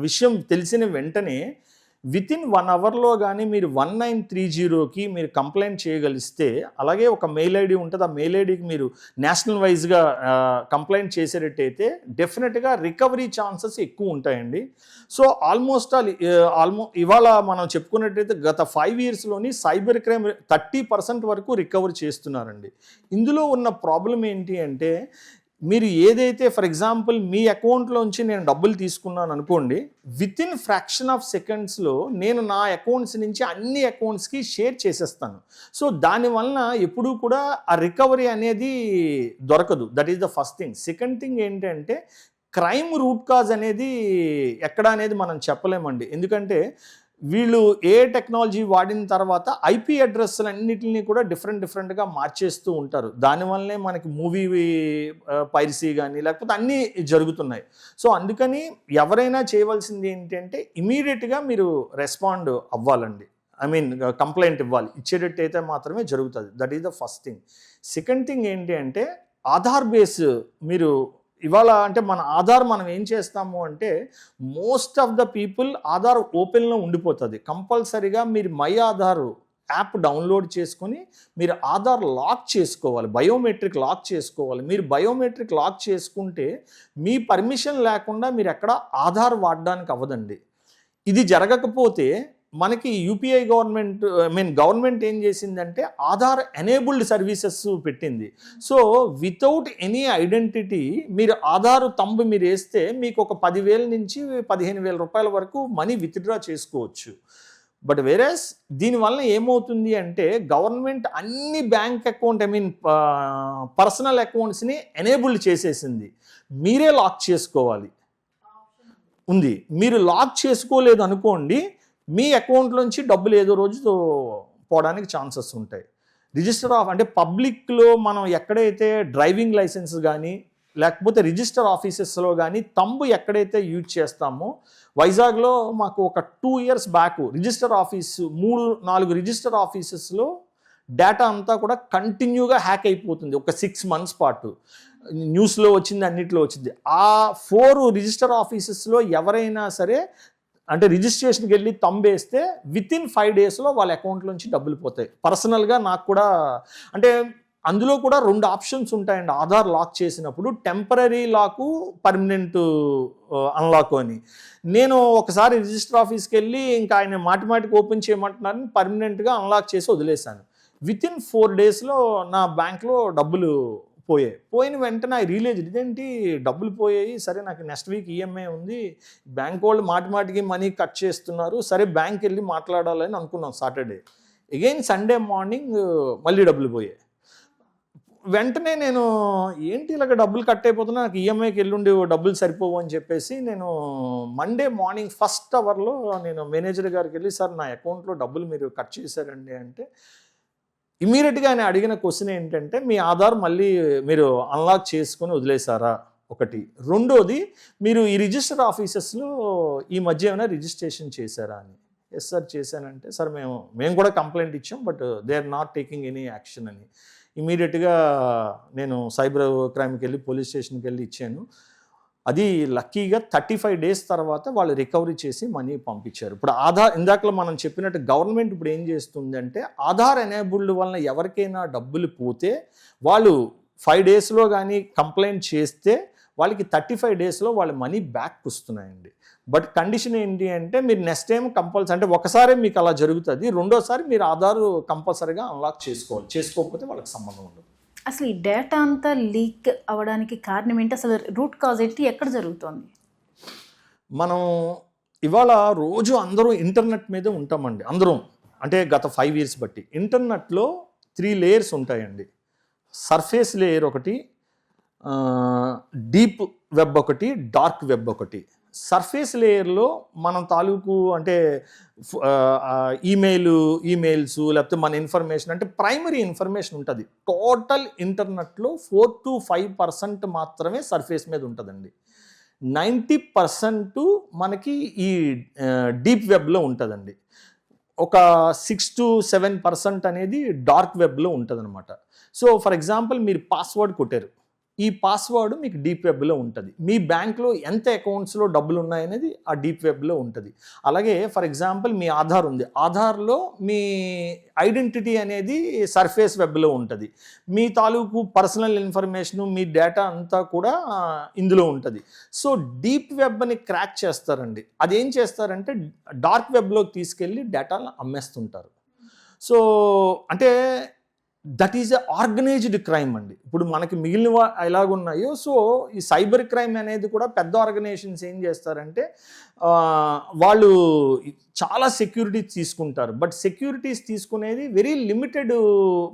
విషయం తెలిసిన వెంటనే వితిన్ 1 అవర్లో కానీ మీరు 1930కి మీరు కంప్లైంట్ చేయగలిస్తే, అలాగే ఒక మెయిల్ ఐడి ఉంటుంది, ఆ మెయిల్ ఐడికి మీరు నేషనల్ వైజ్గా కంప్లైంట్ చేసేటట్టయితే డెఫినెట్గా రికవరీ ఛాన్సెస్ ఎక్కువ ఉంటాయండి. సో ఆల్మోస్ట్ ఇవాళ మనం చెప్పుకున్నట్టయితే గత 5 yearsలోని సైబర్ క్రైమ్ 30% వరకు రికవర్ చేస్తున్నారండి. ఇందులో ఉన్న ప్రాబ్లం ఏంటి అంటే మీరు ఏదైతే ఫర్ ఎగ్జాంపుల్ మీ అకౌంట్లోంచి నేను డబ్బులు తీసుకున్నాను అనుకోండి, వితిన్ ఫ్రాక్షన్ ఆఫ్ సెకండ్స్లో నేను నా అకౌంట్స్ నుంచి అన్ని అకౌంట్స్కి షేర్ చేసేస్తాను. సో దానివలన ఎప్పుడూ కూడా ఆ రికవరీ అనేది దొరకదు. That is the first thing. Second thing ఏంటంటే క్రైమ్ రూట్ కాజ్ అనేది ఎక్కడ అనేది మనం చెప్పలేమండి. ఎందుకంటే వీళ్ళు ఏ టెక్నాలజీ వాడిన తర్వాత ఐపీ అడ్రస్లన్నింటినీ కూడా డిఫరెంట్గా మార్చేస్తూ ఉంటారు. దానివల్లనే మనకి మూవీ పైరసీ కానీ లేకపోతే అన్నీ జరుగుతున్నాయి. సో అందుకని ఎవరైనా చేయవలసింది ఏంటంటే ఇమీడియట్గా మీరు రెస్పాండ్ అవ్వాలండి. కంప్లైంట్ ఇవ్వాలి. ఇచ్చేటట్టు అయితే మాత్రమే జరుగుతుంది. That is the first thing. Second thing ఏంటి అంటే ఆధార్ బేస్ మీరు ఇవాళ అంటే మన ఆధార్ మనం ఏం చేస్తాము అంటే most of the people Aadhaar ఓపెన్లో ఉండిపోతుంది. కంపల్సరీగా మీరు మై ఆధార్ యాప్ డౌన్లోడ్ చేసుకొని మీరు ఆధార్ లాక్ చేసుకోవాలి, బయోమెట్రిక్ లాక్ చేసుకోవాలి. మీరు బయోమెట్రిక్ లాక్ చేసుకుంటే మీ పర్మిషన్ లేకుండా మీరు ఎక్కడ ఆధార్ వాడడానికి అవ్వదండి. ఇది జరగకపోతే మనకి యూపీఐ గవర్నమెంట్ ఏం చేసిందంటే ఆధార్ ఎనేబుల్డ్ సర్వీసెస్ పెట్టింది. సో వితౌట్ ఎనీ ఐడెంటిటీ మీరు ఆధార్ తంబు మీరు వేస్తే మీకు ఒక 10,000 నుంచి 15,000 రూపాయల వరకు మనీ విత్డ్రా చేసుకోవచ్చు. బట్ వేరేస్ దీనివల్ల ఏమవుతుంది అంటే గవర్నమెంట్ అన్ని బ్యాంక్ అకౌంట్ పర్సనల్ అకౌంట్స్ని ఎనేబుల్డ్ చేసేసింది. మీరే లాక్ చేసుకోవాలి ఉంది. మీరు లాక్ చేసుకోలేదు అనుకోండి, మీ అకౌంట్లోంచి డబ్బులు ఏదో రోజు పోవడానికి ఛాన్సెస్ ఉంటాయి. రిజిస్టర్ అంటే పబ్లిక్లో మనం ఎక్కడైతే డ్రైవింగ్ లైసెన్స్ కానీ లేకపోతే రిజిస్టర్ ఆఫీసెస్లో కానీ తంబు ఎక్కడైతే యూజ్ చేస్తామో, వైజాగ్లో మాకు ఒక 2 years back register office 3-4 register ఆఫీసెస్లో డేటా అంతా కూడా కంటిన్యూగా హ్యాక్ అయిపోతుంది. ఒక 6 months పాటు న్యూస్లో వచ్చింది, అన్నిట్లో వచ్చింది. ఆ 4 రిజిస్టర్ ఆఫీసెస్లో ఎవరైనా సరే అంటే రిజిస్ట్రేషన్కి వెళ్ళి తంబేస్తే వితిన్ 5 daysలో వాళ్ళ అకౌంట్లోంచి డబ్బులు పోతాయి. పర్సనల్గా నాకు కూడా అంటే అందులో కూడా 2 ఆప్షన్స్ ఉంటాయండి ఆధార్ లాక్ చేసినప్పుడు, టెంపరీ లాకు, పర్మనెంట్ అన్లాక్ అని. నేను ఒకసారి రిజిస్టర్ ఆఫీస్కి వెళ్ళి ఇంకా ఆయన మాటికి ఓపెన్ చేయమంటున్నారని పర్మనెంట్గా అన్లాక్ చేసి వదిలేశాను. వితిన్ 4 daysలో నా బ్యాంక్లో డబ్బులు పోయిన వెంటనే ఐ రియలైజ్ ఇదేంటి డబ్బులు పోయాయి, సరే నాకు నెక్స్ట్ వీక్ ఈఎంఐ ఉంది, బ్యాంక్ వాళ్ళు మాటికి మనీ కట్ చేస్తున్నారు, సరే బ్యాంక్ వెళ్ళి మాట్లాడాలని అనుకున్నాం సాటర్డే. అగైన్ సండే మార్నింగ్ మళ్ళీ డబ్బులు పోయాయి. వెంటనే నేను ఏంటి ఇలాగ డబ్బులు కట్ అయిపోతున్నా, నాకు ఈఎంఐకి వెళ్ళుండి డబ్బులు సరిపోవు అని చెప్పేసి నేను మండే మార్నింగ్ 1st hourలో నేను మేనేజర్ గారికి వెళ్ళి, సార్ నా అకౌంట్లో డబ్బులు మీరు కట్ చేశారండి అంటే, ఇమీడియట్గా ఆయన అడిగిన క్వశ్చన్ ఏంటంటే మీ ఆధార్ మళ్ళీ మీరు అన్లాక్ చేసుకొని వదిలేశారా ఒకటి, రెండోది మీరు ఈ రిజిస్టర్ ఆఫీసెస్లో ఈ మధ్య ఏమైనా రిజిస్ట్రేషన్ చేశారా అని. ఎస్ సార్ చేశానంటే, సార్ మేము కూడా కంప్లైంట్ ఇచ్చాం but they are not taking any action అని. ఇమీడియట్గా నేను సైబర్ క్రైమ్కి వెళ్ళి పోలీస్ స్టేషన్కి వెళ్ళి ఇచ్చాను. అది లక్కీగా 35 days తర్వాత వాళ్ళు రికవరీ చేసి మనీ పంపించారు. ఇప్పుడు ఆధార్ ఇందాకలో మనం చెప్పినట్టు గవర్నమెంట్ ఇప్పుడు ఏం చేస్తుంది అంటే ఆధార్ ఎనేబుల్డ్ వలన ఎవరికైనా డబ్బులు పోతే వాళ్ళు 5 daysలో కానీ కంప్లైంట్ చేస్తే వాళ్ళకి 35 daysలో వాళ్ళ మనీ బ్యాక్ వస్తున్నాయండి. బట్ కండిషన్ ఏంటి అంటే మీరు నెక్స్ట్ టైం కంపల్సరీ అంటే ఒకసారి మీకు అలా జరుగుతుంది, రెండోసారి మీరు ఆధార్ కంపల్సరీగా అన్లాక్ చేసుకోవాలి, చేసుకోకపోతే వాళ్ళకి సంబంధం ఉండదు. అసలు ఈ డేటా అంతా లీక్ అవ్వడానికి కారణం ఏంటి, అసలు రూట్ కాజ్ ఏంటి, ఎక్కడ జరుగుతుంది? మనం ఇవాళ రోజు అందరూ ఇంటర్నెట్ మీదే ఉంటామండి అందరం. అంటే గత 5 years బట్టి ఇంటర్నెట్లో 3 layers ఉంటాయండి. సర్ఫేస్ లేయర్ ఒకటి, డీప్ వెబ్ ఒకటి, డార్క్ వెబ్ ఒకటి. సర్ఫేస్ లేయర్లో మనం తాలూకు అంటే ఈమెయిల్స్ లేకపోతే మన ఇన్ఫర్మేషన్ అంటే ప్రైమరీ ఇన్ఫర్మేషన్ ఉంటుంది. టోటల్ ఇంటర్నెట్లో 4 to 5% మాత్రమే సర్ఫేస్ మీద ఉంటుందండి. 90% మనకి ఈ డీప్ వెబ్లో ఉంటుందండి. ఒక 6 to 7% అనేది డార్క్ వెబ్లో ఉంటుంది అనమాట. సో ఫర్ ఎగ్జాంపుల్ మీరు పాస్వర్డ్ కొట్టారు, ఈ పాస్వర్డ్ మీకు డీప్ వెబ్లో ఉంటుంది. మీ బ్యాంక్లో ఎంత అకౌంట్స్లో డబ్బులు ఉన్నాయనేది ఆ డీప్ వెబ్లో ఉంటుంది. అలాగే ఫర్ ఎగ్జాంపుల్ మీ ఆధార్ ఉంది, ఆధార్లో మీ ఐడెంటిటీ అనేది సర్ఫేస్ వెబ్లో ఉంటుంది. మీ తాలూకు పర్సనల్ ఇన్ఫర్మేషను మీ డేటా అంతా కూడా ఇందులో ఉంటుంది. సో డీప్ వెబ్ని క్రాక్ చేస్తారండి. అదేం చేస్తారంటే డార్క్ వెబ్లోకి తీసుకెళ్ళి డేటాను అమ్మేస్తుంటారు. సో అంటే that is a organised crime అండి. ఇప్పుడు మనకి మిగిలిన ఎలాగున్నాయో సో ఈ సైబర్ క్రైమ్ అనేది కూడా పెద్ద ఆర్గనైజేషన్స్ ఏం చేస్తారంటే వాళ్ళు చాలా సెక్యూరిటీస్ తీసుకుంటారు. బట్ సెక్యూరిటీస్ తీసుకునేది వెరీ లిమిటెడ్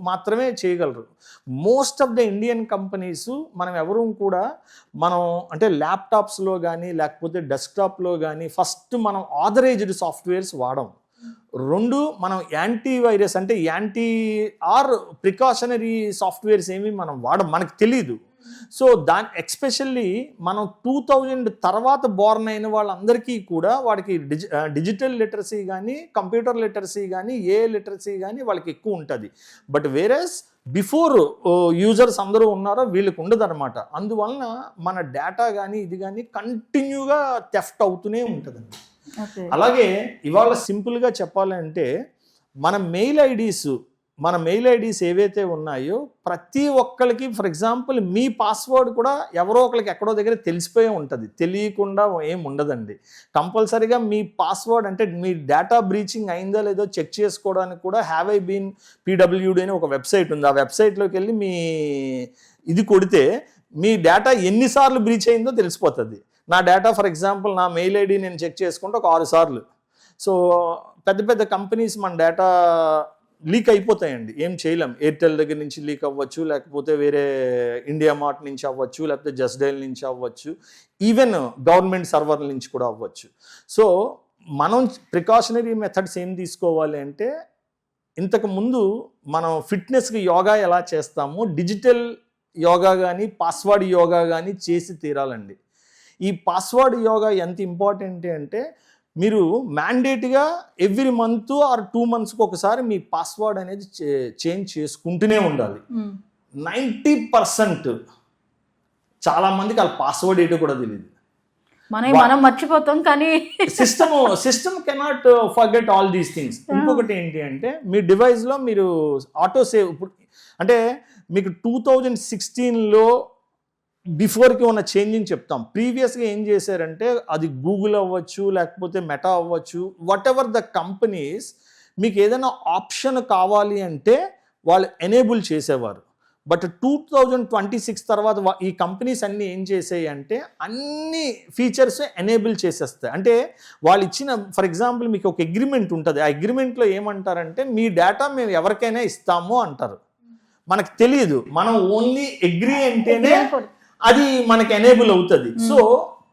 మాత్రమే చేయగలరు. Most of the Indian companies మనం ఎవరూ కూడా మనం అంటే ల్యాప్టాప్స్లో కానీ లేకపోతే డెస్క్టాప్లో కానీ ఫస్ట్ మనం ఆథరైజ్డ్ సాఫ్ట్వేర్స్ వాడం. 2 మనం యాంటీవైరస్ అంటే ప్రికాషనరీ సాఫ్ట్వేర్స్ ఏమి మనం వాడం, మనకు తెలీదు. సో ఎక్స్పెషల్లీ మనం 2000 తర్వాత బోర్న్ అయిన వాళ్ళందరికీ కూడా వాడికి డిజిటల్ లిటరసీ కానీ కంప్యూటర్ లిటరసీ కానీ ఏ లిటరసీ కానీ వాళ్ళకి ఎక్కువ ఉంటుంది. బట్ వేరేస్ బిఫోర్ యూజర్స్ అందరూ ఉన్నారో వీళ్ళకి ఉండదు అనమాట. అందువలన మన డేటా కానీ ఇది కానీ కంటిన్యూగా థెఫ్ట్ అవుతూనే ఉంటుందండి. అలాగే ఇవాళ సింపుల్గా చెప్పాలంటే మన మెయిల్ ఐడీస్ ఏవైతే ఉన్నాయో ప్రతి ఒక్కరికి, ఫర్ ఎగ్జాంపుల్ మీ పాస్వర్డ్ కూడా ఎవరో ఒకరికి ఎక్కడో దగ్గర తెలిసిపోయి ఉంటుంది, తెలియకుండా ఏం ఉండదండి. కంపల్సరీగా మీ పాస్వర్డ్ అంటే మీ డేటా బ్రీచింగ్ అయిందా లేదో చెక్ చేసుకోవడానికి కూడా హ్యావ్ ఐ బీన్ PWD అని ఒక వెబ్సైట్ ఉంది. ఆ వెబ్సైట్లోకి వెళ్ళి మీ ఇది కొడితే మీ డేటా ఎన్నిసార్లు బ్రీచ్ అయిందో తెలిసిపోతుంది. నా డేటా ఫర్ ఎగ్జాంపుల్ నా మెయిల్ ఐడి నేను చెక్ చేసుకుంటే ఒక 6 సార్లు. సో పెద్ద పెద్ద కంపెనీస్ మన డేటా లీక్ అయిపోతాయండి, ఏం చేయలేం. ఎయిర్టెల్ దగ్గర నుంచి లీక్ అవ్వచ్చు, లేకపోతే వేరే ఇండియా మార్ట్ నుంచి అవ్వచ్చు, లేకపోతే జస్ట్ డైల్ నుంచి అవ్వచ్చు, ఈవెన్ గవర్నమెంట్ సర్వర్ల నుంచి కూడా అవ్వచ్చు. సో మనం ప్రికాషనరీ మెథడ్స్ ఏం తీసుకోవాలి అంటే, ఇంతకు ముందు మనం ఫిట్నెస్కి యోగా ఎలా చేస్తామో డిజిటల్ యోగా కానీ పాస్వర్డ్ యోగా కానీ చేసి తీరాలండి. ఈ పాస్వర్డ్ యోగా ఎంత ఇంపార్టెంట్ అంటే, మీరు మ్యాండేట్గా ఎవ్రీ మంత్ ఆర్ 2 monthsకి ఒకసారి మీ పాస్వర్డ్ అనేది చేంజ్ చేసుకుంటూనే ఉండాలి. 90% చాలా మందికి వాళ్ళ పాస్వర్డ్ ఏంటో కూడా తెలియదు. మనం మర్చిపోతాం, కానీ system cannot forget all these things. ఇంకొకటి ఏంటి అంటే, మీ డివైస్లో మీరు ఆటో సేవ్, ఇప్పుడు అంటే మీకు 2016లో బిఫోర్కి ఉన్న చేంజింగ్ చెప్తాం. ప్రీవియస్గా ఏం చేశారంటే, అది గూగుల్ అవ్వచ్చు, లేకపోతే మెటా అవ్వచ్చు, వాట్ ఎవర్ ద కంపెనీస్, మీకు ఏదైనా ఆప్షన్ కావాలి అంటే వాళ్ళు ఎనేబుల్ చేసేవారు. బట్ 2026 తర్వాత ఈ కంపెనీస్ అన్నీ ఏం చేసాయి అంటే, అన్ని ఫీచర్స్ ఎనేబుల్ చేసేస్తాయి. అంటే వాళ్ళు ఇచ్చిన, ఫర్ ఎగ్జాంపుల్ మీకు ఒక అగ్రిమెంట్ ఉంటుంది, ఆ అగ్రిమెంట్లో ఏమంటారంటే, మీ డేటా మేము ఎవరికైనా ఇస్తాము అంటారు. మనకు తెలియదు, మనం ఓన్లీ అగ్రీ అంటేనే అది మనకి ఎనేబుల్ అవుతుంది. సో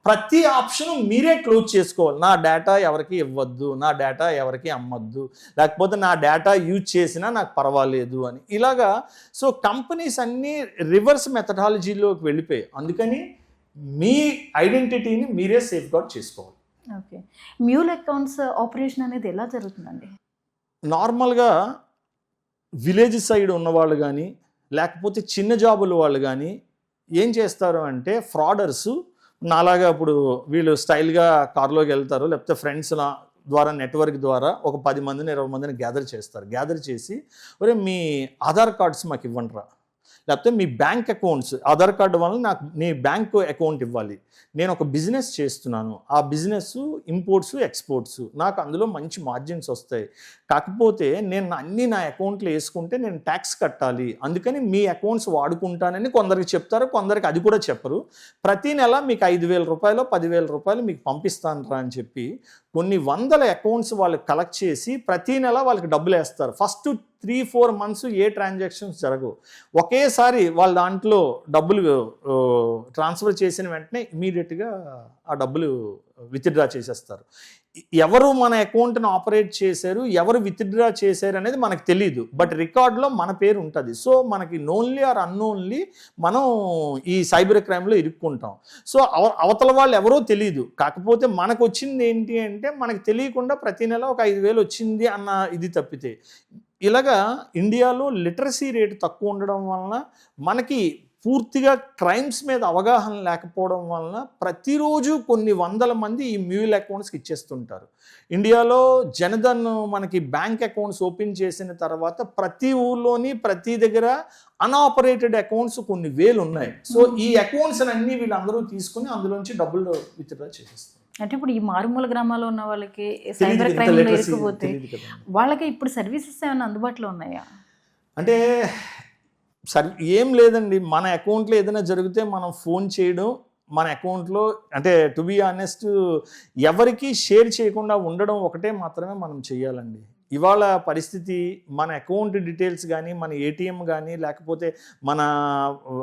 ప్రతి ఆప్షన్ మీరే క్లోజ్ చేసుకోవాలి. నా డేటా ఎవరికి ఇవ్వద్దు, నా డేటా ఎవరికి అమ్మద్దు, లేకపోతే నా డేటా యూజ్ చేసినా నాకు పర్వాలేదు అని, ఇలాగా. సో కంపెనీస్ అన్నీ రివర్స్ మెథడాలజీలోకి వెళ్ళిపోయాయి. అందుకని మీ ఐడెంటిటీని మీరే సేఫ్ గార్డ్ చేసుకోవాలి. ఓకే, మ్యూల్ అకౌంట్స్ ఆపరేషన్ అనేది ఎలా జరుగుతుందండి? నార్మల్గా విలేజ్ సైడ్ ఉన్నవాళ్ళు కానీ, లేకపోతే చిన్న జాబుల వాళ్ళు కానీ ఏం చేస్తారు అంటే, ఫ్రాడర్స్ నాలాగా ఇప్పుడు వీళ్ళు స్టైల్గా కార్లోకి వెళ్తారు, లేకపోతే ఫ్రెండ్స్ ద్వారా నెట్వర్క్ ద్వారా ఒక 10 మందిని 20 మందిని గ్యాదర్ చేస్తారు. గ్యాదర్ చేసి, ఒరే మీ ఆధార్ కార్డ్స్ మాకు ఇవ్వండి రా, లేకపోతే మీ బ్యాంక్ అకౌంట్స్, ఆధార్ కార్డు వల్ల నాకు నీ బ్యాంక్ అకౌంట్ ఇవ్వాలి, నేను ఒక బిజినెస్ చేస్తున్నాను, ఆ బిజినెస్ ఇంపోర్ట్స్ ఎక్స్పోర్ట్స్, నాకు అందులో మంచి మార్జిన్స్ వస్తాయి, కాకపోతే నేను అన్నీ నా అకౌంట్లో వేసుకుంటే నేను ట్యాక్స్ కట్టాలి, అందుకని మీ అకౌంట్స్ వాడుకుంటానని కొందరికి చెప్తారు, కొందరికి అది కూడా చెప్పరు. ప్రతి నెల మీకు 5,000 రూపాయలు 10,000 రూపాయలు మీకు పంపిస్తాను రా అని చెప్పి కొన్ని వందల అకౌంట్స్ వాళ్ళు కలెక్ట్ చేసి ప్రతి నెల వాళ్ళకి డబ్బులు వేస్తారు. ఫస్ట్ 3-4 months ఏ ట్రాన్సాక్షన్స్ జరగవు. ఒకేసారి వాళ్ళ దాంట్లో డబ్బులు ట్రాన్స్ఫర్ చేసిన వెంటనే ఇమీడియట్గా ఆ డబ్బులు విత్డ్రా చేసేస్తారు. ఎవరు మన అకౌంట్ను ఆపరేట్ చేశారు, ఎవరు విత్డ్రా చేశారు అనేది మనకు తెలియదు, బట్ రికార్డులో మన పేరు ఉంటుంది. సో మనకి నోన్లీ ఆర్ అన్నోన్లీ మనం ఈ సైబర్ క్రైమ్లో ఇరుక్కుంటాం. సో అవతల వాళ్ళు ఎవరో తెలియదు, కాకపోతే మనకు వచ్చింది ఏంటి అంటే, మనకు తెలియకుండా ప్రతి నెల ఒక 5,000 వచ్చింది అన్న ఇది తప్పితే. ఇలాగా ఇండియాలో లిటరసీ రేటు తక్కువ ఉండడం వలన, మనకి పూర్తిగా క్రైమ్స్ మీద అవగాహన లేకపోవడం వలన ప్రతిరోజు కొన్ని వందల మంది ఈ మ్యూల్ అకౌంట్స్కి ఇచ్చేస్తుంటారు. ఇండియాలో జనధన్ మనకి బ్యాంక్ అకౌంట్స్ ఓపెన్ చేసిన తర్వాత ప్రతి ఊర్లోని ప్రతి దగ్గర అన్ఆపరేటెడ్ అకౌంట్స్ కొన్ని వేలు ఉన్నాయి. సో ఈ అకౌంట్స్ అన్నీ వీళ్ళందరూ తీసుకుని అందులోంచి డబ్బులు విత్డ్రా చేసేస్తారు. అంటే ఇప్పుడు ఈ మారుమూల గ్రామాల్లో ఉన్న వాళ్ళకి సైబర్ క్రైమ్లో ఇరుక్కుపోతే వాళ్ళకి ఇప్పుడు సర్వీసెస్ ఏమైనా అందుబాటులో ఉన్నాయా? అంటే ఏం లేదండి, మన అకౌంట్లో ఏదైనా జరిగితే మనం ఫోన్ చేయడం, మన అకౌంట్లో అంటే టు బీ ఆనెస్ట్ ఎవరికి షేర్ చేయకుండా ఉండడం ఒకటే మాత్రమే మనం చేయాలండి. ఇవాళ పరిస్థితి మన అకౌంట్ డీటెయిల్స్ కానీ, మన ఏటీఎం కానీ, లేకపోతే మన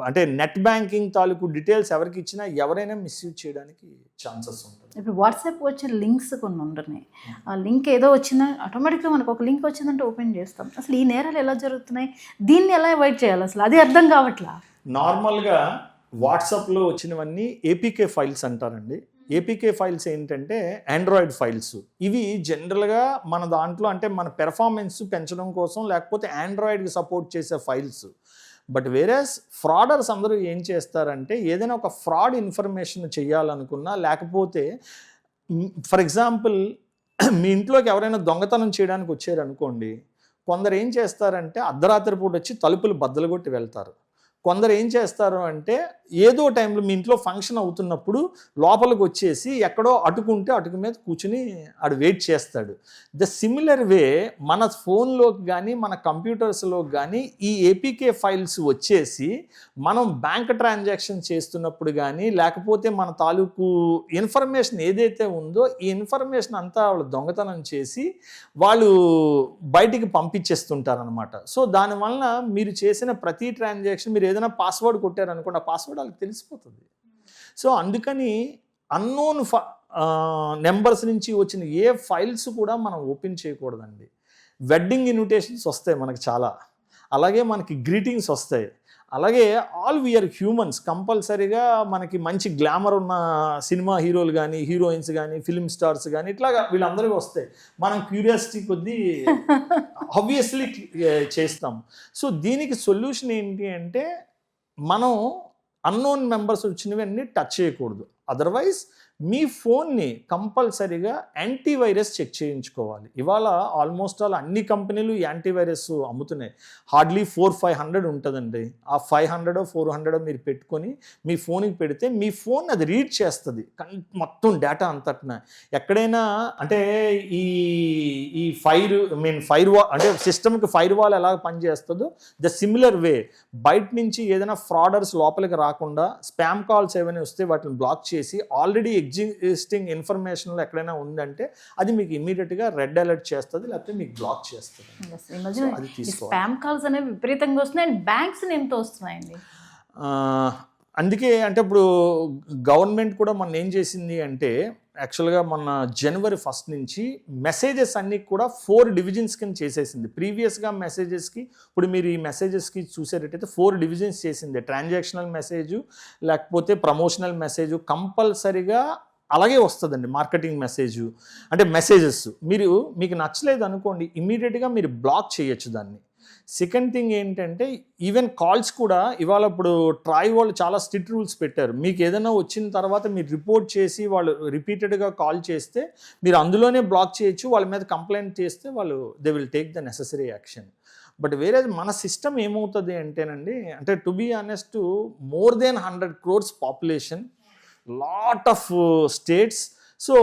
అంటే నెట్ బ్యాంకింగ్ తాలూకు డీటెయిల్స్ ఎవరికి ఇచ్చినా ఎవరైనా మిస్యూజ్ చేయడానికి ఛాన్సెస్ ఉంటుంది. ఇప్పుడు వాట్సాప్ వచ్చే లింక్స్ కొన్ని ఉంటున్నాయి, ఆ లింక్ ఏదో వచ్చిందా ఆటోమేటిక్గా మనకు ఒక లింక్ వచ్చిందంటే ఓపెన్ చేస్తాం. అసలు ఈ నేరాలు ఎలా జరుగుతున్నాయి, దీన్ని ఎలా అవాయిడ్ చేయాలి, అసలు అది అర్థం కావట్లా. నార్మల్గా వాట్సాప్లో వచ్చినవన్నీ ఏపీకే ఫైల్స్ అంటారండి. ఏపీకే ఫైల్స్ ఏంటంటే ఆండ్రాయిడ్ ఫైల్స్. ఇవి జనరల్గా మన దాంట్లో అంటే మన పెర్ఫార్మెన్స్ పెంచడం కోసం, లేకపోతే ఆండ్రాయిడ్కి సపోర్ట్ చేసే ఫైల్స్. బట్ వేరేస్ ఫ్రాడర్స్ అందరూ ఏం చేస్తారంటే, ఏదైనా ఒక ఫ్రాడ్ ఇన్ఫర్మేషన్ చేయాలనుకున్నా, లేకపోతే ఫర్ ఎగ్జాంపుల్ మీ ఇంట్లోకి ఎవరైనా దొంగతనం చేయడానికి వచ్చారనుకోండి, కొందరు ఏం చేస్తారంటే అర్ధరాత్రి పూట వచ్చి తలుపులు బద్దలు కొట్టి వెళ్తారు. కొందరు ఏం చేస్తారు అంటే ఏదో టైంలో మీ ఇంట్లో ఫంక్షన్ అవుతున్నప్పుడు లోపలికి వచ్చేసి ఎక్కడో అటుకుంటే అటుకు మీద కూర్చుని ఆడు వెయిట్ చేస్తాడు. ద సిమిలర్ వే మన ఫోన్లోకి కానీ మన కంప్యూటర్స్లోకి కానీ ఈ ఏపీకే ఫైల్స్ వచ్చేసి మనం బ్యాంక్ ట్రాన్సాక్షన్ చేస్తున్నప్పుడు కానీ లేకపోతే మన తాలూకు ఇన్ఫర్మేషన్ ఏదైతే ఉందో ఈ ఇన్ఫర్మేషన్ అంతా వాళ్ళు దొంగతనం చేసి వాళ్ళు బయటికి పంపించేస్తుంటారనమాట. సో దానివల్ల మీరు చేసిన ప్రతి ట్రాన్సాక్షన్ మీరు ఏదైనా పాస్వర్డ్ కొట్టారనుకోండి, ఆ పాస్వర్డ్ వాళ్ళకి తెలిసిపోతుంది. సో అందుకని అన్నోన్ నెంబర్స్ నుంచి వచ్చిన ఏ ఫైల్స్ కూడా మనం ఓపెన్ చేయకూడదండి. వెడ్డింగ్ ఇన్విటేషన్స్ వస్తాయి మనకి చాలా, అలాగే మనకి గ్రీటింగ్స్ వస్తాయి, అలాగే ఆల్ వీఆర్ హ్యూమన్స్. కంపల్సరీగా మనకి మంచి గ్లామర్ ఉన్న సినిమా హీరోలు కానీ హీరోయిన్స్ కానీ ఫిల్మ్ స్టార్స్ కానీ ఇట్లాగా వీళ్ళందరికీ వస్తాయి. మనం క్యూరియాసిటీ కొద్దీ ఆబ్వియస్లీ చేస్తాం. సో దీనికి సొల్యూషన్ ఏంటి అంటే మనం అన్నోన్ మెంబర్స్ వచ్చినవన్నీ టచ్ చేయకూడదు. అదర్వైజ్ మీ ఫోన్ని కంపల్సరీగా యాంటీవైరస్ చెక్ చేయించుకోవాలి. ఇవాళ ఆల్మోస్ట్ ఆల్ అన్ని కంపెనీలు యాంటీవైరస్ అమ్ముతున్నాయి. హార్డ్లీ 400-500 ఉంటుందండి. ఆ 500-400 మీరు పెట్టుకొని మీ ఫోన్కి పెడితే మీ ఫోన్ అది రీడ్ చేస్తుంది మొత్తం డేటా అంతటిన. ఎక్కడైనా అంటే ఈ ఫైర్ వాల్ అంటే సిస్టమ్కి ఫైర్ వాల్ ఎలా పనిచేస్తుందో ద సిమిలర్ వే బయట నుంచి ఏదైనా ఫ్రాడర్స్ లోపలికి రాకుండా స్పామ్ కాల్స్ ఏమైనా వస్తే వాటిని బ్లాక్ చేసి ఆల్రెడీ ఎగ్జిస్టింగ్ ఇన్ఫర్మేషన్లో ఎక్కడైనా ఉందంటే అది మీకు ఇమీడియట్గా రెడ్ అలర్ట్ చేస్తుంది, లేకపోతే మీకు బ్లాక్ చేస్తుంది. అది స్పామ్ కాల్స్ అనేవి విపరీతంగా వస్తున్నాయి అండ్ బ్యాంక్స్ నేమ్తో వస్తున్నాయండి. అందుకే అంటే ఇప్పుడు గవర్నమెంట్ కూడా మన ఏం చేసింది అంటే యాక్చువల్గా మన January 1 నుంచి మెసేజెస్ అన్నీ కూడా 4 డివిజన్స్ కింద చేసేసింది. ప్రీవియస్గా మెసేజెస్కి ఇప్పుడు మీరు ఈ మెసేజెస్కి చూసేటట్టయితే 4 డివిజన్స్ చేసింది. ట్రాన్సాక్షనల్ మెసేజ్, లేకపోతే ప్రమోషనల్ మెసేజ్ కంపల్సరీగా అలాగే వస్తుందండి. మార్కెటింగ్ మెసేజ్ అంటే మెసేజెస్ మీకు నచ్చలేదు అనుకోండి ఇమీడియట్గా మీరు బ్లాక్ చేయొచ్చు దాన్ని. సెకండ్ థింగ్ ఏంటంటే ఈవెన్ కాల్స్ కూడా ఇవాళ ఇప్పుడు ట్రాయ్ వాళ్ళు చాలా స్ట్రిక్ట్ రూల్స్ పెట్టారు. మీకు ఏదైనా వచ్చిన తర్వాత మీరు రిపోర్ట్ చేసి వాళ్ళు రిపీటెడ్గా కాల్ చేస్తే మీరు అందులోనే బ్లాక్ చేయొచ్చు. వాళ్ళ మీద కంప్లైంట్ చేస్తే వాళ్ళు they will take the necessary action. But వేరే మన సిస్టమ్ ఏమవుతుంది అంటేనండి, అంటే to be honest more than 100 crores population, lot of states. So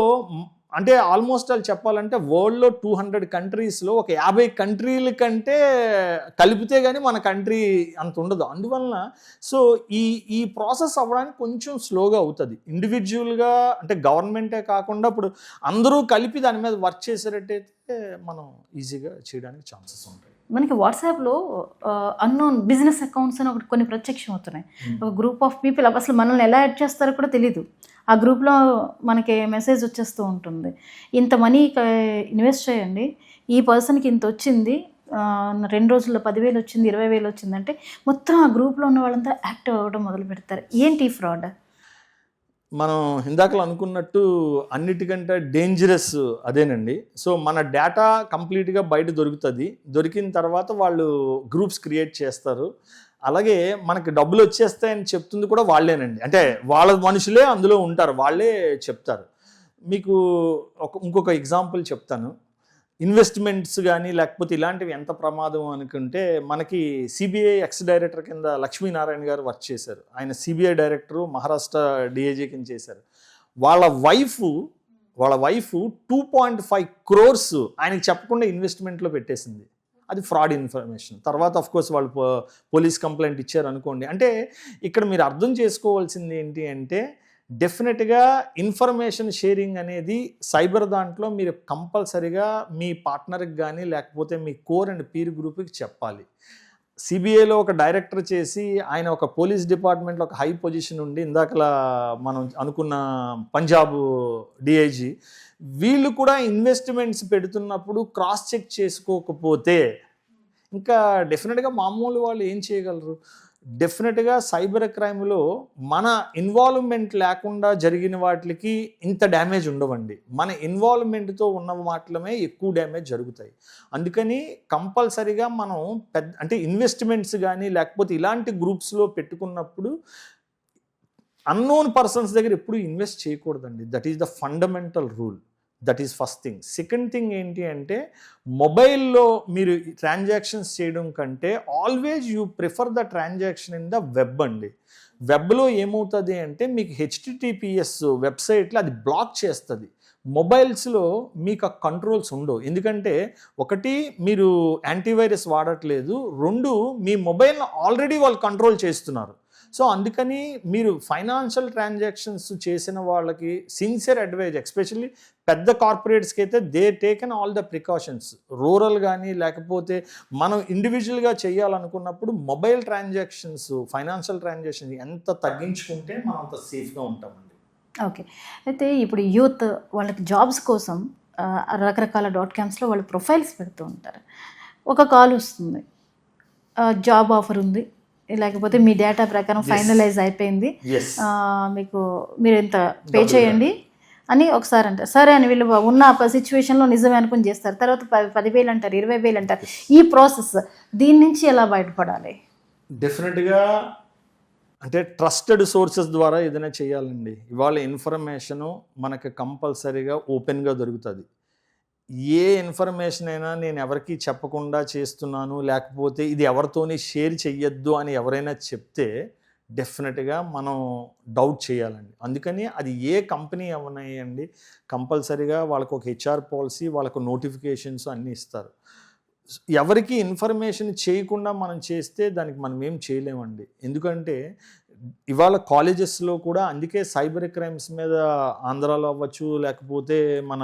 అంటే ఆల్మోస్ట్ వాళ్ళు చెప్పాలంటే వరల్డ్లో 200 కంట్రీస్లో ఒక 50 కంట్రీల కంటే కలిపితే కానీ మన కంట్రీ అంత ఉండదు. అందువలన సో ఈ ప్రాసెస్ అవ్వడానికి కొంచెం స్లోగా అవుతుంది. ఇండివిజువల్గా అంటే గవర్నమెంటే కాకుండా ఇప్పుడు అందరూ కలిపి దాని మీద వర్క్ చేసేటట్టయితే మనం ఈజీగా చేయడానికి ఛాన్సెస్ ఉంటాయి. మనకి వాట్సాప్లో అన్నోన్ బిజినెస్ అకౌంట్స్ అని ఒకటి కొన్ని ప్రత్యక్షం అవుతున్నాయి. ఒక గ్రూప్ ఆఫ్ పీపుల్ అసలు మనల్ని ఎలా యాడ్ చేస్తారో కూడా తెలీదు. ఆ గ్రూప్లో మనకి మెసేజ్ వచ్చేస్తూ ఉంటుంది, ఇంత మనీ ఇన్వెస్ట్ చేయండి, ఈ పర్సన్కి ఇంత వచ్చింది, 2 రోజుల్లో 10,000 వచ్చింది, 20,000 వచ్చిందంటే మొత్తం ఆ గ్రూప్లో ఉన్న వాళ్ళంతా యాక్టివ్ అవ్వడం మొదలు పెడతారు. ఏంటి ఈ ఫ్రాడ్? మనం ఇందాకలు అనుకున్నట్టు అన్నిటికంటే డేంజరస్ అదేనండి. సో మన డేటా కంప్లీట్గా బయట దొరుకుతుంది. దొరికిన తర్వాత వాళ్ళు గ్రూప్స్ క్రియేట్ చేస్తారు. అలాగే మనకి డబ్బులు వచ్చేస్తాయని చెప్తుంది కూడా వాళ్ళేనండి. అంటే వాళ్ళ మనుషులే అందులో ఉంటారు, వాళ్ళే చెప్తారు. మీకు ఇంకొక ఎగ్జాంపుల్ చెప్తాను. ఇన్వెస్ట్మెంట్స్ కానీ లేకపోతే ఇలాంటివి ఎంత ప్రమాదం అనుకుంటే మనకి సిబిఐ ఎక్స్ డైరెక్టర్ కింద లక్ష్మీనారాయణ గారు వర్క్ చేశారు. ఆయన సిబిఐ డైరెక్టరు మహారాష్ట్ర డిఐజీ కింద చేశారు. వాళ్ళ వైఫ్ 2.5 crores ఆయనకి చెప్పకుండా ఇన్వెస్ట్మెంట్లో పెట్టేసింది. అది ఫ్రాడ్ ఇన్ఫర్మేషన్. తర్వాత ఆఫ్ కోర్స్ వాళ్ళు పోలీస్ కంప్లైంట్ ఇచ్చారు అనుకోండి. అంటే ఇక్కడ మీరు అర్థం చేసుకోవాల్సింది ఏంటి అంటే డెఫినెట్గా ఇన్ఫర్మేషన్ షేరింగ్ అనేది సైబర్ దాంట్లో మీరు కంపల్సరీగా మీ పార్ట్నర్కి కానీ లేకపోతే మీ కోర్ అండ్ పీర్ గ్రూప్కి చెప్పాలి. సిబిఐలో ఒక డైరెక్టర్ చేసి ఆయన ఒక పోలీస్ డిపార్ట్మెంట్లో ఒక హై పొజిషన్ ఉండి ఇందాకలా మనం అనుకున్న పంజాబ్ డిఐజీ వీళ్ళు కూడా ఇన్వెస్ట్మెంట్స్ పెడుతున్నప్పుడు క్రాస్ చెక్ చేసుకోకపోతే ఇంకా డెఫినెట్గా మామూలు వాళ్ళు ఏం చేయగలరు? డెఫినెట్గా సైబర్ క్రైమ్లో మన ఇన్వాల్వ్మెంట్ లేకుండా జరిగిన వాటికి ఇంత డ్యామేజ్ ఉండవండి. మన ఇన్వాల్వ్మెంట్తో ఉన్న వాటిలమే ఎక్కువ డ్యామేజ్ జరుగుతాయి. అందుకని కంపల్సరీగా మనం అంటే ఇన్వెస్ట్మెంట్స్ కానీ లేకపోతే ఇలాంటి గ్రూప్స్లో పెట్టుకున్నప్పుడు అన్నోన్ పర్సన్స్ దగ్గర ఎప్పుడు ఇన్వెస్ట్ చేయకూడదండి. That is the fundamental rule. That is first thing. Second thing ఏంటి అంటే మొబైల్లో మీరు ట్రాన్సాక్షన్స్ చేయడం కంటే always you prefer the transaction in the web అండి. వెబ్లో ఏమవుతుంది అంటే మీకు HTTPS వెబ్సైట్లో అది బ్లాక్ చేస్తుంది. మొబైల్స్లో మీకు ఆ కంట్రోల్స్ ఉండవు. ఎందుకంటే ఒకటి మీరు యాంటీవైరస్ వాడట్లేదు, రెండు మీ మొబైల్ని ఆల్రెడీ వాళ్ళు కంట్రోల్ చేస్తున్నారు. సో అందుకని మీరు ఫైనాన్షియల్ ట్రాన్సాక్షన్స్ చేసిన వాళ్ళకి సిన్సియర్ అడ్వైజ్, ఎస్పెషల్లీ పెద్ద కార్పొరేట్స్కి అయితే they taken all the precautions. Rural కానీ లేకపోతే మనం ఇండివిజువల్గా చేయాలనుకున్నప్పుడు మొబైల్ ట్రాన్సాక్షన్స్, ఫైనాన్షియల్ ట్రాన్సాక్షన్స్ ఎంత తగ్గించుకుంటే మనం అంత సేఫ్గా ఉంటామండి. ఓకే. అయితే ఇప్పుడు యూత్ వాళ్ళకి జాబ్స్ కోసం రకరకాల .camsలో వాళ్ళు ప్రొఫైల్స్ పెడుతూ ఉంటారు. ఒక కాల్ వస్తుంది, జాబ్ ఆఫర్ ఉంది, లేకపోతే మీ డేటా ప్రకారం ఫైనలైజ్ అయిపోయింది, మీకు మీరు ఎంత పే చేయండి అని ఒకసారి అంటారు. సరే అని వీళ్ళు ఉన్న సిచ్యువేషన్లో నిజమే అనుకుని చేస్తారు. తర్వాత 10,000 అంటారు, 20,000 అంటారు. ఈ ప్రాసెస్ దీని నుంచి ఎలా బయటపడాలి? డెఫినెట్గా అంటే ట్రస్టెడ్ సోర్సెస్ ద్వారా ఏదైనా చేయాలండి. ఇవాళ ఇన్ఫర్మేషను మనకు కంపల్సరీగా ఓపెన్గా దొరుకుతుంది. ఏ ఇన్ఫర్మేషన్ అయినా నేను ఎవరికి చెప్పకుండా చేస్తున్నాను, లేకపోతే ఇది ఎవరితోని షేర్ చెయ్యొద్దు అని ఎవరైనా చెప్తే డెఫినెట్గా మనం డౌట్ చేయాలండి. అందుకని అది ఏ కంపెనీ అవనాయండి, కంపల్సరీగా వాళ్ళకు ఒక HR పాలసీ, వాళ్ళకు నోటిఫికేషన్స్ అన్నీ ఇస్తారు. ఎవరికి ఇన్ఫర్మేషన్ చేయకుండా మనం చేస్తే దానికి మనం ఏం చేయలేమండి. ఎందుకంటే ఇవాళ కాలేజెస్లో కూడా అందుకే సైబర్ క్రైమ్స్ మీద ఆంధ్రాలో అవ్వచ్చు, లేకపోతే మన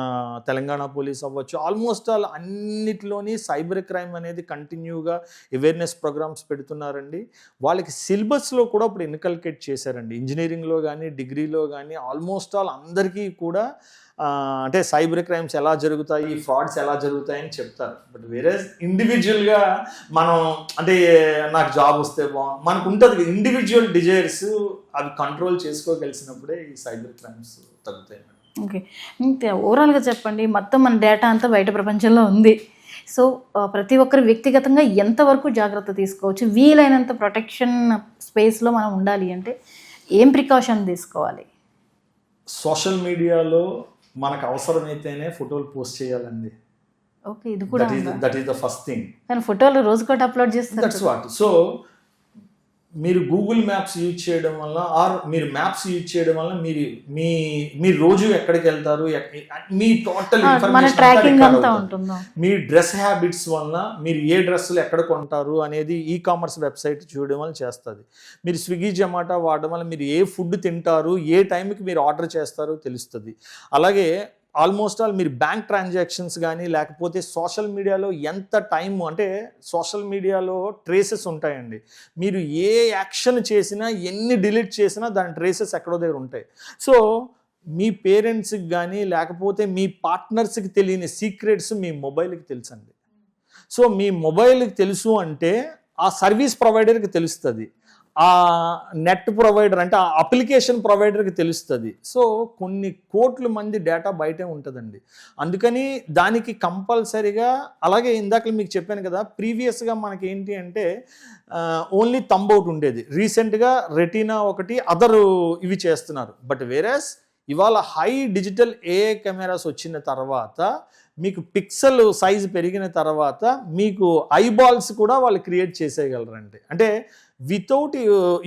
తెలంగాణ పోలీస్ అవ్వచ్చు, ఆల్మోస్ట్ ఆల్ అన్నిటిలోని సైబర్ క్రైమ్ అనేది కంటిన్యూగా అవేర్నెస్ ప్రోగ్రామ్స్ పెడుతున్నారండి. వాళ్ళకి సిలబస్లో కూడా ఇప్పుడు ఇన్కల్కేట్ చేశారండి. ఇంజనీరింగ్లో కానీ డిగ్రీలో కానీ ఆల్మోస్ట్ ఆల్ అందరికీ కూడా అంటే సైబర్ క్రైమ్స్ ఎలా జరుగుతాయి, ఫ్రాడ్స్ ఎలా జరుగుతాయని చెప్తారు. బట్ వేరే ఇండివిజువల్గా మనం అంటే నాకు జాబ్ వస్తే మనకు ఉంటుంది ఇండివిజువల్ డిజైర్స్, అవి కంట్రోల్ చేసుకోగలిసినప్పుడే ఈ సైబర్ క్రైమ్స్ తగ్గుతాయి. ఓకే, ఇంకా ఓవరాల్గా చెప్పండి, మొత్తం మన డేటా అంతా బయట ప్రపంచంలో ఉంది. సో ప్రతి ఒక్కరు వ్యక్తిగతంగా ఎంతవరకు జాగ్రత్త తీసుకోవచ్చు, వీలైనంత ప్రొటెక్షన్ స్పేస్లో మనం ఉండాలి అంటే ఏం ప్రికాషన్ తీసుకోవాలి? సోషల్ మీడియాలో మనకు అవసరమైతేనే ఫోటోలు పోస్ట్ చేయాలండి. ఓకే, ఇది కూడా that is the first thing. కానీ ఫోటోలు రోజుకోటి అప్లోడ్ చేస్తారు. That's what. సో మీరు గూగుల్ మ్యాప్స్ యూజ్ చేయడం వల్ల ఆర్ మీరు మ్యాప్స్ యూజ్ చేయడం వల్ల మీరు రోజు ఎక్కడికి వెళ్తారు, మీ టోటల్ ఇన్ఫర్మేషన్, మీ డ్రెస్ హ్యాబిట్స్ వల్ల మీరు ఏ డ్రెస్సులు ఎక్కడ కొంటారు అనేది కామర్స్ వెబ్సైట్ చూడడం వల్ల చేస్తుంది. మీరు స్విగ్గీ జొమాటో వాడడం వల్ల మీరు ఏ ఫుడ్ తింటారు, ఏ టైంకి మీరు ఆర్డర్ చేస్తారో తెలుస్తుంది. అలాగే ఆల్మోస్ట్ ఆల్ మీరు బ్యాంక్ ట్రాన్సాక్షన్స్ కానీ లేకపోతే సోషల్ మీడియాలో ఎంత టైము, అంటే సోషల్ మీడియాలో ట్రేసెస్ ఉంటాయండి. మీరు ఏ యాక్షన్ చేసినా, ఎన్ని డిలీట్ చేసినా దాని ట్రేసెస్ ఎక్కడో దగ్గర ఉంటాయి. సో మీ పేరెంట్స్కి కానీ లేకపోతే మీ పార్ట్నర్స్కి తెలియని సీక్రెట్స్ మీ మొబైల్కి తెలుసండి. సో మీ మొబైల్కి తెలుసు అంటే ఆ సర్వీస్ ప్రొవైడర్కి తెలుస్తుంది, ఆ నెట్ ప్రొవైడర్ అంటే ఆ అప్లికేషన్ ప్రొవైడర్కి తెలుస్తుంది. సో కొన్ని కోట్ల మంది డేటా బయటే ఉంటుందండి. అందుకని దానికి కంపల్సరీగా, అలాగే ఇందాక మీకు చెప్పాను కదా, ప్రీవియస్గా మనకి ఏంటి అంటే ఓన్లీ థంబ్-అవుట్ ఉండేది. రీసెంట్గా రెటీనా ఒకటి అదర్ ఇవి చేస్తున్నారు. బట్ వేరేస్ ఇవాళ హై డిజిటల్ AI కెమెరాస్ వచ్చిన తర్వాత మీకు పిక్సెల్ సైజ్ పెరిగిన తర్వాత మీకు ఐబాల్స్ కూడా వాళ్ళు క్రియేట్ చేసేయగలరండి. అంటే వితౌట్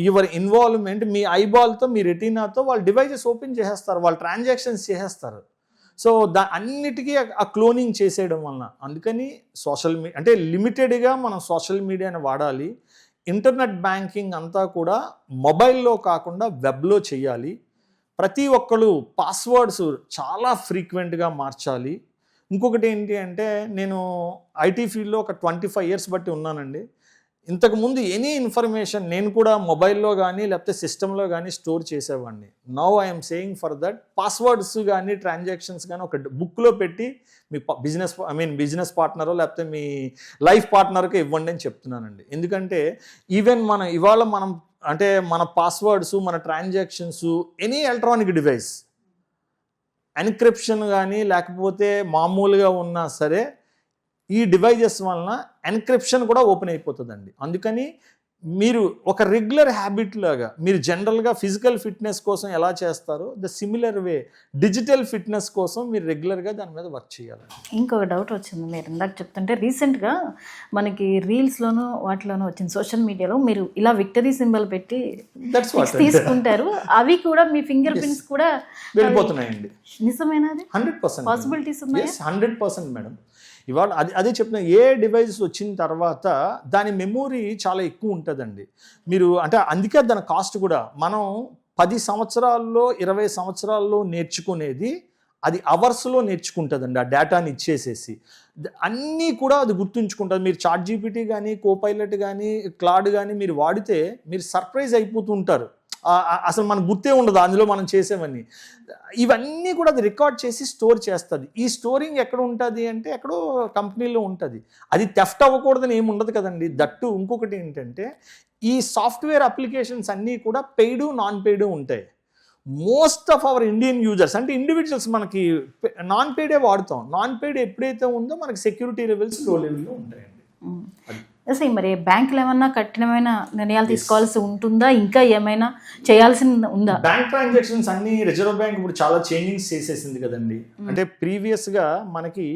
యువర్ ఇన్వాల్వ్మెంట్ మీ ఐబాల్తో, మీ రెటీనాతో వాళ్ళు డివైజెస్ ఓపెన్ చేసేస్తారు, వాళ్ళు ట్రాన్సాక్షన్స్ చేసేస్తారు. సో అన్నిటికీ ఆ క్లోనింగ్ చేసేయడం వలన. అందుకని సోషల్ మీడియా అంటే లిమిటెడ్గా మనం సోషల్ మీడియాని వాడాలి. ఇంటర్నెట్ బ్యాంకింగ్ అంతా కూడా మొబైల్లో కాకుండా వెబ్లో చేయాలి. ప్రతి ఒక్కరు పాస్వర్డ్స్ చాలా ఫ్రీక్వెంట్గా మార్చాలి. ఇంకొకటి ఏంటి అంటే నేను IT ఫీల్డ్లో ఒక 25 years బట్టి ఉన్నానండి. ఇంతకుముందు ఎనీ ఇన్ఫర్మేషన్ నేను కూడా మొబైల్లో కానీ లేకపోతే సిస్టంలో కానీ స్టోర్ చేసేవాడిని. Now I'm saying for that passwords కానీ ట్రాన్సాక్షన్స్ కానీ ఒక బుక్లో పెట్టి మీ బిజినెస్ పార్ట్నరో లేకపోతే మీ లైఫ్ పార్ట్నర్కి ఇవ్వండి అని చెప్తున్నానండి. ఎందుకంటే ఈవెన్ ఇవాళ మనం అంటే మన పాస్వర్డ్స్, మన transactions, any electronic device encryption కానీ లేకపోతే మామూలుగా ఉన్నా సరే ఈ డివైజెస్ వలన ఎన్క్రిప్షన్ కూడా ఓపెన్ అయిపోతుందండి. అందుకని మీరు ఒక రెగ్యులర్ హ్యాబిట్ లాగా మీరు జనరల్గా ఫిజికల్ ఫిట్నెస్ కోసం ఎలా చేస్తారో the similar way digital fitness కోసం మీరు రెగ్యులర్గా దాని మీద వర్క్ చేయాలి. ఇంకొక డౌట్ వచ్చింది మీరు ఇందాక చెప్తుంటే, రీసెంట్గా మనకి రీల్స్లోనూ వాటిలోనూ వచ్చింది, సోషల్ మీడియాలో మీరు ఇలా విక్టరీ సింబల్ పెట్టి తీసుకుంటారు, అవి కూడా మీ ఫింగర్ ప్రింట్స్ కూడా వెళ్ళిపోతున్నాయండి. నిజమేనా? అది 100% పాసిబిలిటీస్ ఉన్నాయి. 100% మేడం. ఇవాళ అదే చెప్తున్నా, ఏ డివైస్ వచ్చిన తర్వాత దాని మెమొరీ చాలా ఎక్కువ ఉంటుందండి. మీరు అంటే అందుకే దాని కాస్ట్ కూడా మనం 10 సంవత్సరాల్లో 20 సంవత్సరాల్లో నేర్చుకునేది అది అవర్స్లో నేర్చుకుంటుందండి. ఆ డేటాని ఇచ్చేసేసి అన్నీ కూడా అది గుర్తుంచుకుంటుంది. మీరు చాట్ జీపీటీ కానీ కోపైలట్ కానీ క్లాడ్ కానీ మీరు వాడితే మీరు సర్ప్రైజ్ అయిపోతుంటారు. అసలు మనకు గుర్తే ఉండదు అందులో మనం చేసేవన్నీ. ఇవన్నీ కూడా అది రికార్డ్ చేసి స్టోర్ చేస్తుంది. ఈ స్టోరింగ్ ఎక్కడ ఉంటుంది అంటే ఎక్కడో కంపెనీలో ఉంటుంది. అది థెఫ్ట్ అవ్వకూడదని ఏమి ఉండదు కదండి. దట్టు ఇంకొకటి ఏంటంటే ఈ సాఫ్ట్వేర్ అప్లికేషన్స్ అన్నీ కూడా పెయిడ్ నాన్ పెయిడ్ ఉంటాయి. Most of our Indian users అంటే ఇండివిజువల్స్ మనకి నాన్ పెయిడే వాడుతాం. నాన్ పెయిడ్ ఎప్పుడైతే ఉందో మనకి సెక్యూరిటీ లెవెల్స్ లో లెవెల్లో ఉంటాయండి. అసలు మరి బ్యాంకులు ఏమన్నా కఠినమైన నిర్ణయాలు తీసుకోవాల్సి ఉంటుందా, ఇంకా ఏమైనా చేయాల్సి ఉందా? బ్యాంక్ ట్రాన్సాక్షన్స్ అన్ని రిజర్వ్ బ్యాంక్ ఇప్పుడు చాలా చేంజింగ్స్ చేసేసింది కదండి. అంటే ప్రీవియస్గా మనకి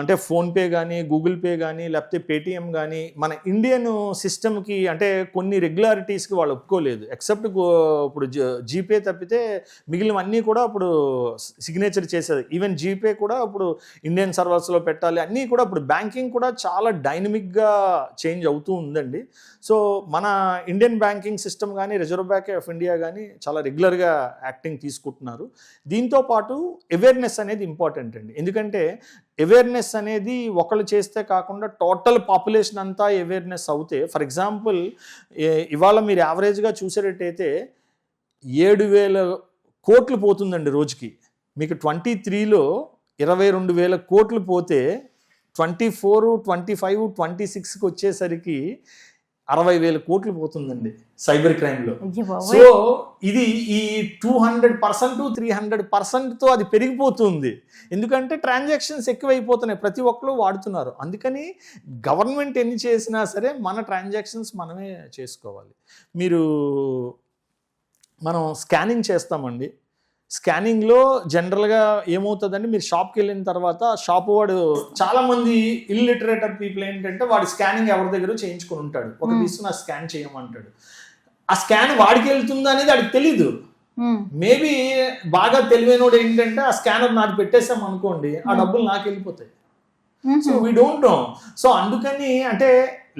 అంటే ఫోన్పే కానీ గూగుల్ పే కానీ లేకపోతే పేటిఎం కానీ మన ఇండియన్ సిస్టమ్కి అంటే కొన్ని రెగ్యులారిటీస్కి వాళ్ళు ఒప్పుకోలేదు. ఎక్సెప్ట్ ఇప్పుడు జీపే తప్పితే మిగిలినవన్నీ కూడా ఇప్పుడు సిగ్నేచర్ చేసేది. ఈవెన్ జీపే కూడా ఇప్పుడు ఇండియన్ సర్వర్స్లో పెట్టాలి. అన్నీ కూడా ఇప్పుడు బ్యాంకింగ్ కూడా చాలా డైనమిక్గా చేంజ్ అవుతూ ఉందండి. సో మన ఇండియన్ బ్యాంకింగ్ సిస్టమ్ కానీ రిజర్వ్ బ్యాంక్ ఆఫ్ ఇండియా కానీ చాలా రెగ్యులర్గా యాక్టింగ్ తీసుకుంటున్నారు. దీంతో పాటు అవేర్నెస్ అనేది ఇంపార్టెంట్ అండి. ఎందుకంటే అవేర్నెస్ అనేది ఒకళ్ళు చేస్తే కాకుండా టోటల్ పాపులేషన్ అంతా అవేర్నెస్ అవుతే, ఫర్ ఎగ్జాంపుల్ ఇవాళ మీరు యావరేజ్గా చూసేటట్టయితే 7,000 కోట్లు పోతుందండి రోజుకి. మీకు 23లో 22,000 కోట్లు పోతే 24, 25, 26కి వచ్చేసరికి 60,000 కోట్లు పోతుందండి సైబర్ క్రైమ్లో. సో ఇది ఈ 200% 300%తో అది పెరిగిపోతుంది. ఎందుకంటే ట్రాన్సాక్షన్స్ ఎక్కువైపోతున్నాయి, ప్రతి ఒక్కరు వాడుతున్నారు. అందుకని గవర్నమెంట్ ఎన్ని చేసినా సరే మన ట్రాన్సాక్షన్స్ మనమే చేసుకోవాలి. మనం స్కానింగ్ చేస్తామండి. స్కానింగ్లో జనరల్గా ఏమవుతుందంటే మీరు షాప్కి వెళ్ళిన తర్వాత షాప్ వాడు చాలామంది ఇల్లిటరేటర్ పీపుల్ ఏంటంటే వాడు స్కానింగ్ ఎవరి దగ్గర చేయించుకొని ఉంటాడు. ఒక తీసుకుని ఆ స్కాన్ చేయమంటాడు. ఆ స్కాన్ వాడికి వెళ్తుందా అనేది వాడికి తెలీదు. మేబీ బాగా తెలివైనోడు ఏంటంటే ఆ స్కానర్ నాకు పెట్టేసాం అనుకోండి, ఆ డబ్బులు నాకు వెళ్ళిపోతాయి. So we don't know. So అందుకని అంటే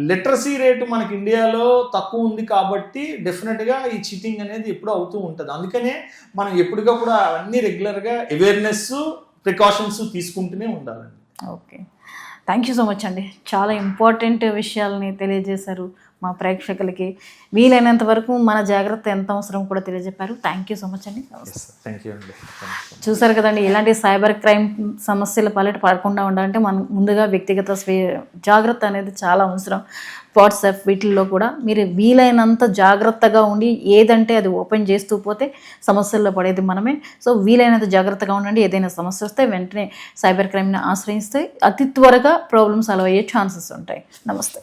లిటరసీ రేటు మనకి ఇండియాలో తక్కువ ఉంది కాబట్టి డెఫినెట్గా ఈ చీటింగ్ అనేది ఎప్పుడూ అవుతూ ఉంటుంది. అందుకనే మనం ఎప్పటికప్పుడు అవన్నీ రెగ్యులర్గా అవేర్నెస్ ప్రికాషన్స్ తీసుకుంటూనే ఉండాలండి. Okay, thank you so much అండి. చాలా ఇంపార్టెంట్ విషయాలని తెలియజేశారు మా ప్రేక్షకులకి. వీలైనంత వరకు మన జాగ్రత్త ఎంత అవసరం కూడా తెలియజెప్పారు. థ్యాంక్ యూ సో మచ్ అండి. థ్యాంక్ యూ అండి. చూసారు కదండి, ఇలాంటి సైబర్ క్రైమ్ సమస్యల పాలిట పడకుండా ఉండాలంటే మనం ముందుగా వ్యక్తిగత జాగ్రత్త అనేది చాలా అవసరం. వాట్సాప్ వీటిల్లో కూడా మీరు వీలైనంత జాగ్రత్తగా ఉండి ఏదంటే అది ఓపెన్ చేస్తూ పోతే సమస్యల్లో పడేది మనమే. సో వీలైనంత జాగ్రత్తగా ఉండండి. ఏదైనా సమస్య వస్తే వెంటనే సైబర్ క్రైమ్ని ఆశ్రయిస్తే అతి త్వరగా ప్రాబ్లమ్ సాల్వ్ అయ్యే ఛాన్సెస్ ఉంటాయి. నమస్తే.